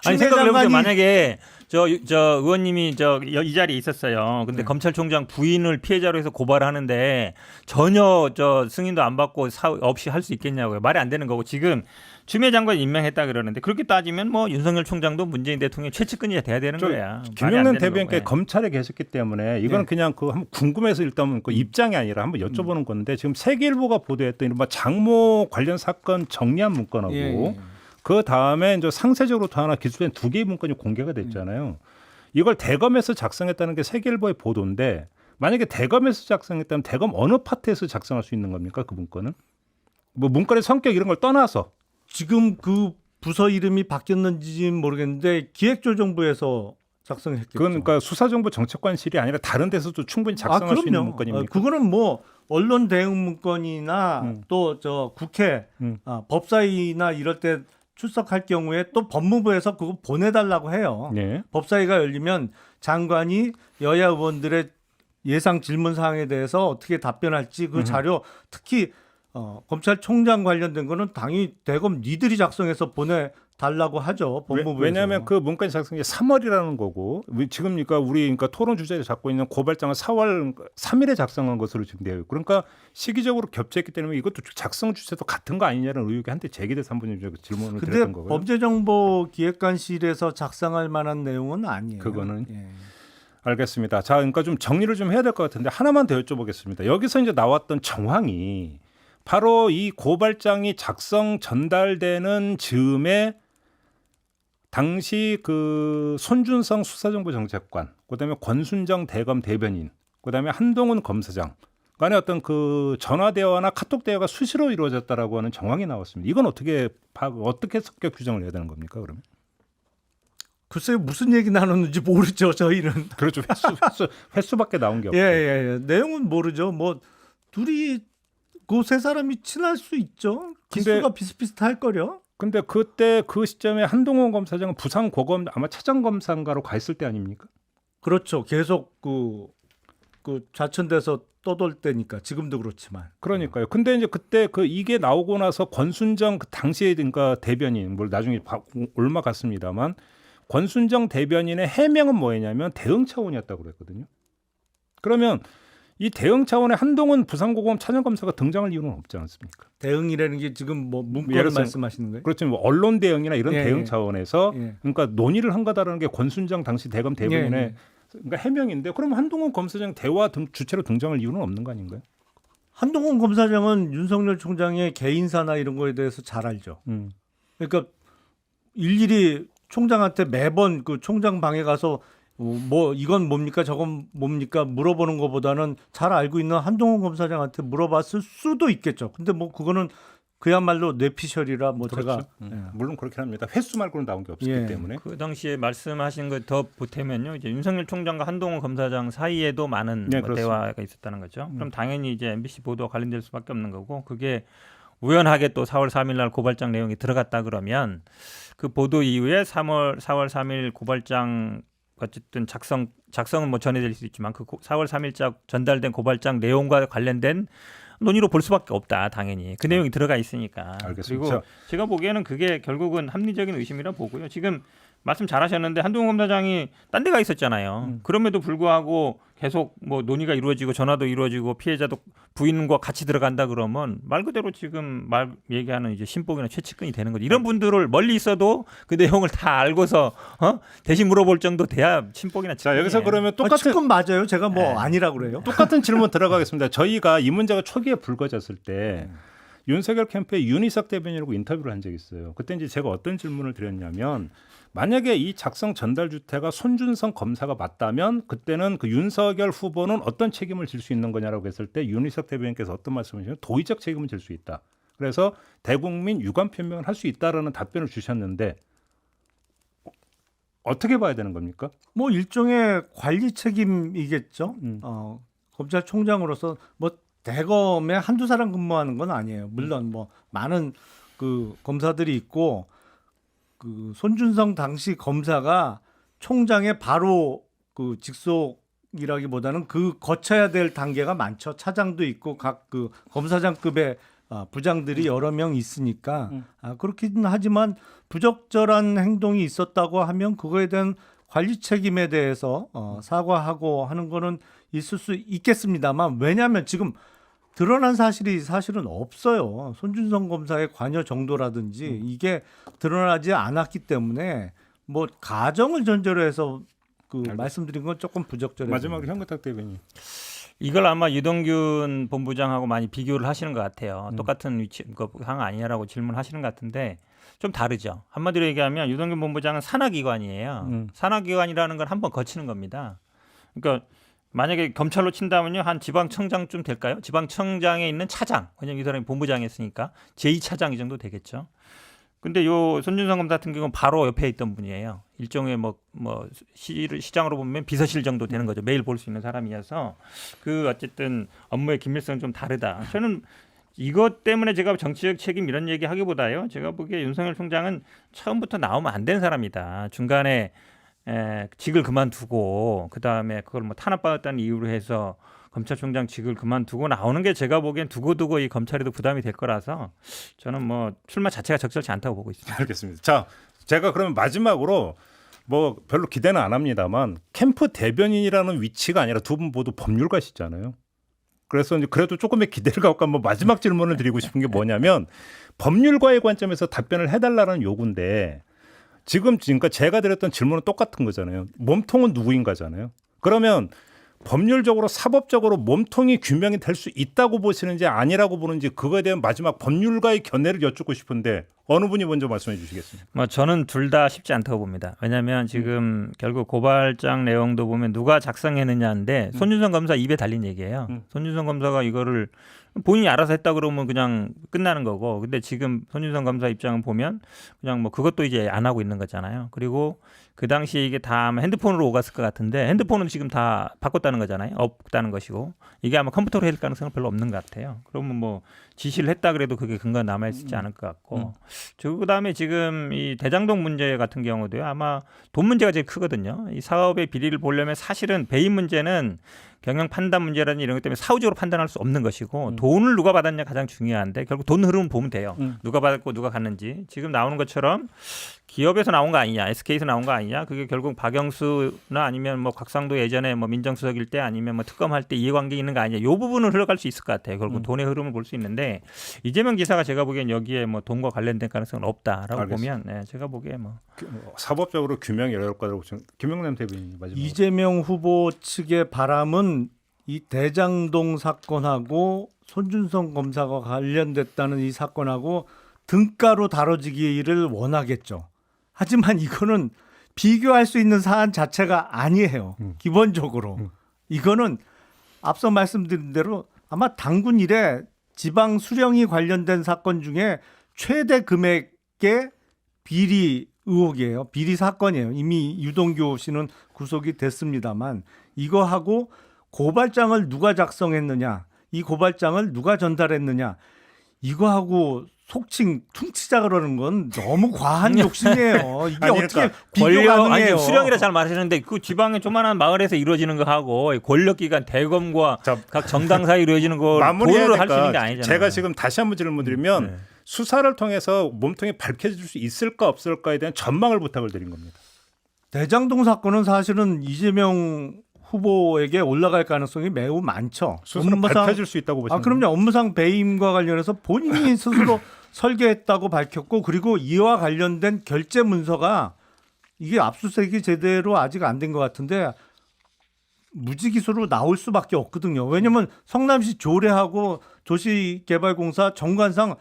아니 생각을 해보세요. 만약에 저 의원님이 이 자리에 있었어요. 근데 검찰총장 부인을 피해자로 해서 고발하는데 전혀 승인도 안 받고 없이 할 수 있겠냐고요. 말이 안 되는 거고 지금 추미애 장관 임명했다 그러는데 그렇게 따지면 뭐 윤석열 총장도 문재인 대통령 최측근이 돼야 되는 거야. 김용남 대변인께 검찰에 계셨기 때문에 이건 그냥 한번 궁금해서 일단 그 입장이 아니라 한번 여쭤보는 건데 지금 세계일보가 보도했던 이른바 장모 관련 사건 정리한 문건하고 그 다음에 이제 상세적으로 더 하나 기술된 2개의 문건이 공개가 됐잖아요. 이걸 대검에서 작성했다는 게 세계일보의 보도인데 만약에 대검에서 작성했다면 대검 어느 파트에서 작성할 수 있는 겁니까? 그 문건은? 뭐 문건의 성격 이런 걸 떠나서 지금 그 부서 이름이 바뀌었는지는 모르겠는데 기획조정부에서 작성했겠죠. 그건 그러니까 수사정보 정책관실이 아니라 다른 데서도 충분히 작성할 수 있는 문건입니까? 그거는 뭐 언론 대응 문건이나 또 국회 법사위나 이럴 때 출석할 경우에 또 법무부에서 그거 보내달라고 해요. 네. 법사위가 열리면 장관이 여야 의원들의 예상 질문 사항에 대해서 어떻게 답변할지 그 자료 특히 검찰총장 관련된 거는 당연히 대검 니들이 작성해서 보내달라고 하죠. 법무부에서. 왜냐하면 그 문건이 작성이 3월이라는 거고 지금 우리 토론 주제를 잡고 있는 고발장은 4월 3일에 작성한 것으로 지금 되어 있고 그러니까 시기적으로 겹쳤기 때문에 이것도 작성 주체도 같은 거 아니냐는 의혹이 한때 제기돼서 한 분이 질문을 드렸던 거고요. 범죄정보기획관실에서 작성할 만한 내용은 아니에요. 그거는. 알겠습니다. 자, 그러니까 좀 정리를 좀 해야 될 것 같은데 하나만 더 여쭤보겠습니다. 여기서 이제 나왔던 정황이 바로 이 고발장이 작성 전달되는 즈음에 당시 그 손준성 수사정보정책관, 그다음에 권순정 대검 대변인, 그다음에 한동훈 검사장, 간에 어떤 그 전화 대화나 카톡 대화가 수시로 이루어졌다라고 하는 정황이 나왔습니다. 이건 어떻게 성격 규정을 해야 되는 겁니까? 그러면 글쎄요 무슨 얘기 나눴는지 모르죠 저희는. 그렇죠. 횟수밖에 나온 게 없죠. 예. 내용은 모르죠. 뭐 둘이 그 세 사람이 친할 수 있죠. 근데- 기수가 비슷비슷할 거려. 근데 그때 그 시점에 한동훈 검사장은 부산 고검 아마 차장 검사인가로 가 있을 때 아닙니까? 그렇죠. 계속 그 좌천돼서 떠돌 때니까 지금도 그렇지만. 그러니까요. 근데 이제 그때 그 이게 나오고 나서 권순정 그 당시에 그러니까 대변인 뭘 나중에 올라갔습니다만 권순정 대변인의 해명은 뭐였냐면 대응 차원이었다고 그랬거든요. 그러면 이 대응 차원의 한동훈 부산고검 차장검사가 등장할 이유는 없지 않습니까? 대응이라는 게 지금 뭐 문구를 예를 들어서 말씀하시는 거예요? 그렇죠. 뭐 언론 대응이나 이런 예, 대응 예. 차원에서 예. 그러니까 논의를 한 거다라는 게 권순정 당시 대검 대변인의 예. 그러니까 해명인데 그럼 한동훈 검사장 대화 주체로 등장할 이유는 없는 거 아닌가요? 한동훈 검사장은 윤석열 총장의 개인사나 이런 거에 대해서 잘 알죠. 그러니까 일일이 총장한테 매번 그 총장 방에 가서 뭐 이건 뭡니까 저건 뭡니까 물어보는 것보다는 잘 알고 있는 한동훈 검사장한테 물어봤을 수도 있겠죠. 근데 뭐 그거는 그야말로 뇌피셜이라 뭐 그렇죠. 제가 물론 그렇긴 합니다. 횟수 말고는 나온 게 없기 예. 때문에. 그 당시에 말씀하신 거 더 보태면요, 이제 윤석열 총장과 한동훈 검사장 사이에도 많은 네, 뭐 그렇습니다. 대화가 있었다는 거죠. 그럼 당연히 이제 MBC 보도와 관련될 수밖에 없는 거고, 그게 우연하게 또 4월 3일 날 고발장 내용이 들어갔다 그러면 그 보도 이후에 4월 3일 고발장 어쨌든 작성은 뭐 전해질 수 있지만 그 4월 3일자 전달된 고발장 내용과 관련된 논의로 볼 수밖에 없다. 당연히 그 내용이 들어가 있으니까. 알겠습니다. 그리고 제가 보기에는 그게 결국은 합리적인 의심이라 보고요. 지금 말씀 잘하셨는데 한동훈 검사장이 딴 데 가 있었잖아요. 그럼에도 불구하고 계속 뭐 논의가 이루어지고 전화도 이루어지고 피해자도 부인과 같이 들어간다 그러면 말 그대로 지금 얘기하는 이제 신복이나 최측근이 되는 거죠. 이런 분들을 멀리 있어도 그 내용을 다 알고서 대신 물어볼 정도 돼야 신복이나 측근이에요. 자 여기서 그러면 똑같은 측근 맞아요. 제가 뭐 아니라 그래요. 똑같은 질문 들어가겠습니다. 저희가 이 문제가 초기에 불거졌을 때 윤석열 캠프의 윤희석 대변인이라고 인터뷰를 한 적이 있어요. 그때 이제 제가 어떤 질문을 드렸냐면 만약에 이 작성 전달 주태가 손준성 검사가 맞다면 그때는 그 윤석열 후보는 어떤 책임을 질 수 있는 거냐라고 했을 때 윤희석 대변인께서 어떤 말씀을 하셨냐면 도의적 책임을 질 수 있다. 그래서 대국민 유감 표명을 할 수 있다라는 답변을 주셨는데 어떻게 봐야 되는 겁니까? 뭐 일종의 관리 책임이겠죠. 검찰총장으로서 뭐 대검에 한두 사람 근무하는 건 아니에요. 물론 뭐 많은 그 검사들이 있고 그 손준성 당시 검사가 총장의 바로 그 직속이라기보다는 그 거쳐야 될 단계가 많죠. 차장도 있고 각 그 검사장급의 부장들이 여러 명 있으니까 그렇긴 하지만 부적절한 행동이 있었다고 하면 그거에 대한 관리 책임에 대해서 사과하고 하는 거는 있을 수 있겠습니다만 왜냐하면 지금 드러난 사실이 사실은 없어요. 손준성 검사의 관여 정도라든지 이게 드러나지 않았기 때문에 뭐 가정을 전제로 해서 그 말씀드린 건 조금 부적절해요. 마지막으로 현근택 대변인. 이걸 아마 유동균 본부장하고 많이 비교를 하시는 것 같아요. 똑같은 위치 상황 아니냐라고 질문하시는 것 같은데 좀 다르죠. 한마디로 얘기하면 유동균 본부장은 산하기관이에요. 산하기관이라는 건 한번 거치는 겁니다. 그러니까 만약에 검찰로 친다면요 한 지방청장쯤 될까요? 지방청장에 있는 차장, 왜냐면 이 사람이 본부장이었으니까 제2차장 이 정도 되겠죠. 근데 요 손준성 검사 같은 경우는 바로 옆에 있던 분이에요. 일종의 뭐 시장으로 보면 비서실 정도 되는 거죠. 매일 볼 수 있는 사람이어서 그 어쨌든 업무의 긴밀성은 좀 다르다. 저는 이것 때문에 제가 정치적 책임 이런 얘기 하기보다요. 제가 보기에 윤석열 총장은 처음부터 나오면 안 된 사람이다. 중간에 직을 그만두고 그다음에 그걸 뭐 탄압받았다는 이유로 해서 검찰총장 직을 그만두고 나오는 게 제가 보기엔 두고두고 이 검찰에도 부담이 될 거라서 저는 뭐 출마 자체가 적절치 않다고 보고 있습니다. 알겠습니다. 자, 제가 그러면 마지막으로 뭐 별로 기대는 안 합니다만 캠프 대변인이라는 위치가 아니라 두 분 모두 법률가시잖아요. 그래서 이제 그래도 조금의 기대를 갖고 한번 마지막 질문을 드리고 싶은 게 뭐냐면 법률가의 관점에서 답변을 해달라는 요구인데 지금 그러니까 제가 드렸던 질문은 똑같은 거잖아요. 몸통은 누구인가잖아요. 그러면 법률적으로 사법적으로 몸통이 규명이 될 수 있다고 보시는지 아니라고 보는지 그거에 대한 마지막 법률가의 견해를 여쭙고 싶은데 어느 분이 먼저 말씀해 주시겠습니까? 뭐 저는 둘 다 쉽지 않다고 봅니다. 왜냐하면 지금 결국 고발장 내용도 보면 누가 작성했느냐인데 손준성 검사 입에 달린 얘기예요. 손준성 검사가 이거를 본인이 알아서 했다 그러면 그냥 끝나는 거고. 근데 지금 손준성 검사 입장을 보면 그냥 뭐 그것도 이제 안 하고 있는 거잖아요. 그리고 그 당시에 이게 다 아마 핸드폰으로 오갔을 것 같은데 핸드폰은 지금 다 바꿨다는 거잖아요. 없다는 것이고 이게 아마 컴퓨터로 해야 될 가능성은 별로 없는 것 같아요. 그러면 뭐 지시를 했다 그래도 그게 근거가 남아 있지 않을 것 같고 그다음에 지금 이 대장동 문제 같은 경우도요. 아마 돈 문제가 제일 크거든요. 이 사업의 비리를 보려면 사실은 배임 문제는 경영 판단 문제라든지 이런 것 때문에 사후적으로 판단할 수 없는 것이고 돈을 누가 받았냐 가장 중요한데 결국 돈 흐름을 보면 돼요. 누가 받았고 누가 갔는지. 지금 나오는 것처럼 기업에서 나온 거 아니냐, SK에서 나온 거 아니냐. 그게 결국 박영수나 아니면 뭐 곽상도 예전에 뭐 민정수석일 때 아니면 뭐 특검할 때 이해관계 있는 거 아니냐. 이 부분을 흘러갈 수 있을 것 같아요. 결국 돈의 흐름을 볼 수 있는데 이재명 지사가 제가 보기엔 여기에 뭐 돈과 관련된 가능성은 없다라고 알겠습니다. 보면 네, 제가 보기에 뭐 사법적으로 규명이 어려울 거라고 김영남 대변인 마지막. 이재명 후보 측의 바람은 이 대장동 사건하고 손준성 검사가 관련됐다는 이 사건하고 등가로 다뤄지기를 원하겠죠. 하지만 이거는 비교할 수 있는 사안 자체가 아니에요. 기본적으로. 이거는 앞서 말씀드린 대로 아마 당군 이래 지방 수령이 관련된 사건 중에 최대 금액의 비리 의혹이에요. 비리 사건이에요. 이미 유동규 씨는 구속이 됐습니다만 이거하고 고발장을 누가 작성했느냐, 이 고발장을 누가 전달했느냐, 이거하고 속칭 퉁치자 그러는 건 너무 과한 욕심이에요. 이게 아니, 어떻게 그러니까 비교 가능해요? 아니 수령이라 잘 말하시는데 그 지방의 조만한 마을에서 이루어지는 거 하고 권력기관 대검과 자, 각 정당 사이 이루어지는 거 마무리해야 돈으로 할 수 있는 게 되니까 아니잖아요. 제가 지금 다시 한번 질문드리면 수사를 통해서 몸통이 밝혀질 수 있을까 없을까에 대한 전망을 부탁을 드린 겁니다. 대장동 사건은 사실은 이재명 후보에게 올라갈 가능성이 매우 많죠. 수사는 밝혀질 수 있다고 보시는 그럼요. 업무상 배임과 관련해서 본인이 스스로 설계했다고 밝혔고 그리고 이와 관련된 결제 문서가 이게 압수수색이 제대로 아직 안 된 것 같은데 무지기수로 나올 수밖에 없거든요. 왜냐하면 성남시 조례하고 도시개발공사 정관상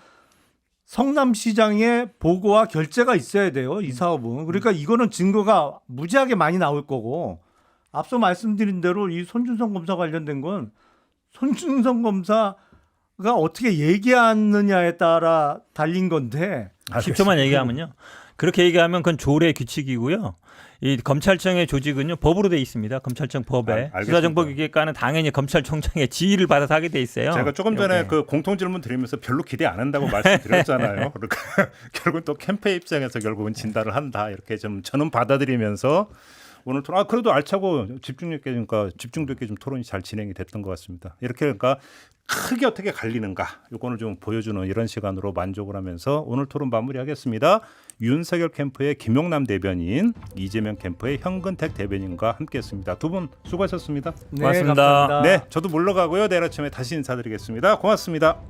성남시장의 보고와 결재가 있어야 돼요. 이 사업은. 그러니까 이거는 증거가 무지하게 많이 나올 거고 앞서 말씀드린 대로 이 손준성 검사 관련된 건 손준성 검사가 어떻게 얘기하느냐에 따라 달린 건데 10초만 얘기하면요. 그렇게 얘기하면 그건 조례 규칙이고요. 이 검찰청의 조직은요 법으로 돼 있습니다. 검찰청 법에 알겠습니다. 수사정보기획관은 당연히 검찰총장의 지휘를 받아서 하게 돼 있어요. 제가 조금 전에 이렇게. 그 공통 질문 드리면서 별로 기대 안 한다고 말씀드렸잖아요. 그러니까 결국 또 캠페인 입장에서 결국은 진단을 한다 이렇게 좀 저는 받아들이면서 오늘 토론 그래도 알차고 집중도 있게 좀 토론이 잘 진행이 됐던 것 같습니다. 이렇게 그러니까 크게 어떻게 갈리는가 이거를 좀 보여주는 이런 시간으로 만족을 하면서 오늘 토론 마무리하겠습니다. 윤석열 캠프의 김용남 대변인, 이재명 캠프의 현근택 대변인과 함께했습니다. 두 분 수고하셨습니다. 네, 고맙습니다. 감사합니다. 네, 저도 물러가고요. 내일 아침에 다시 인사드리겠습니다. 고맙습니다.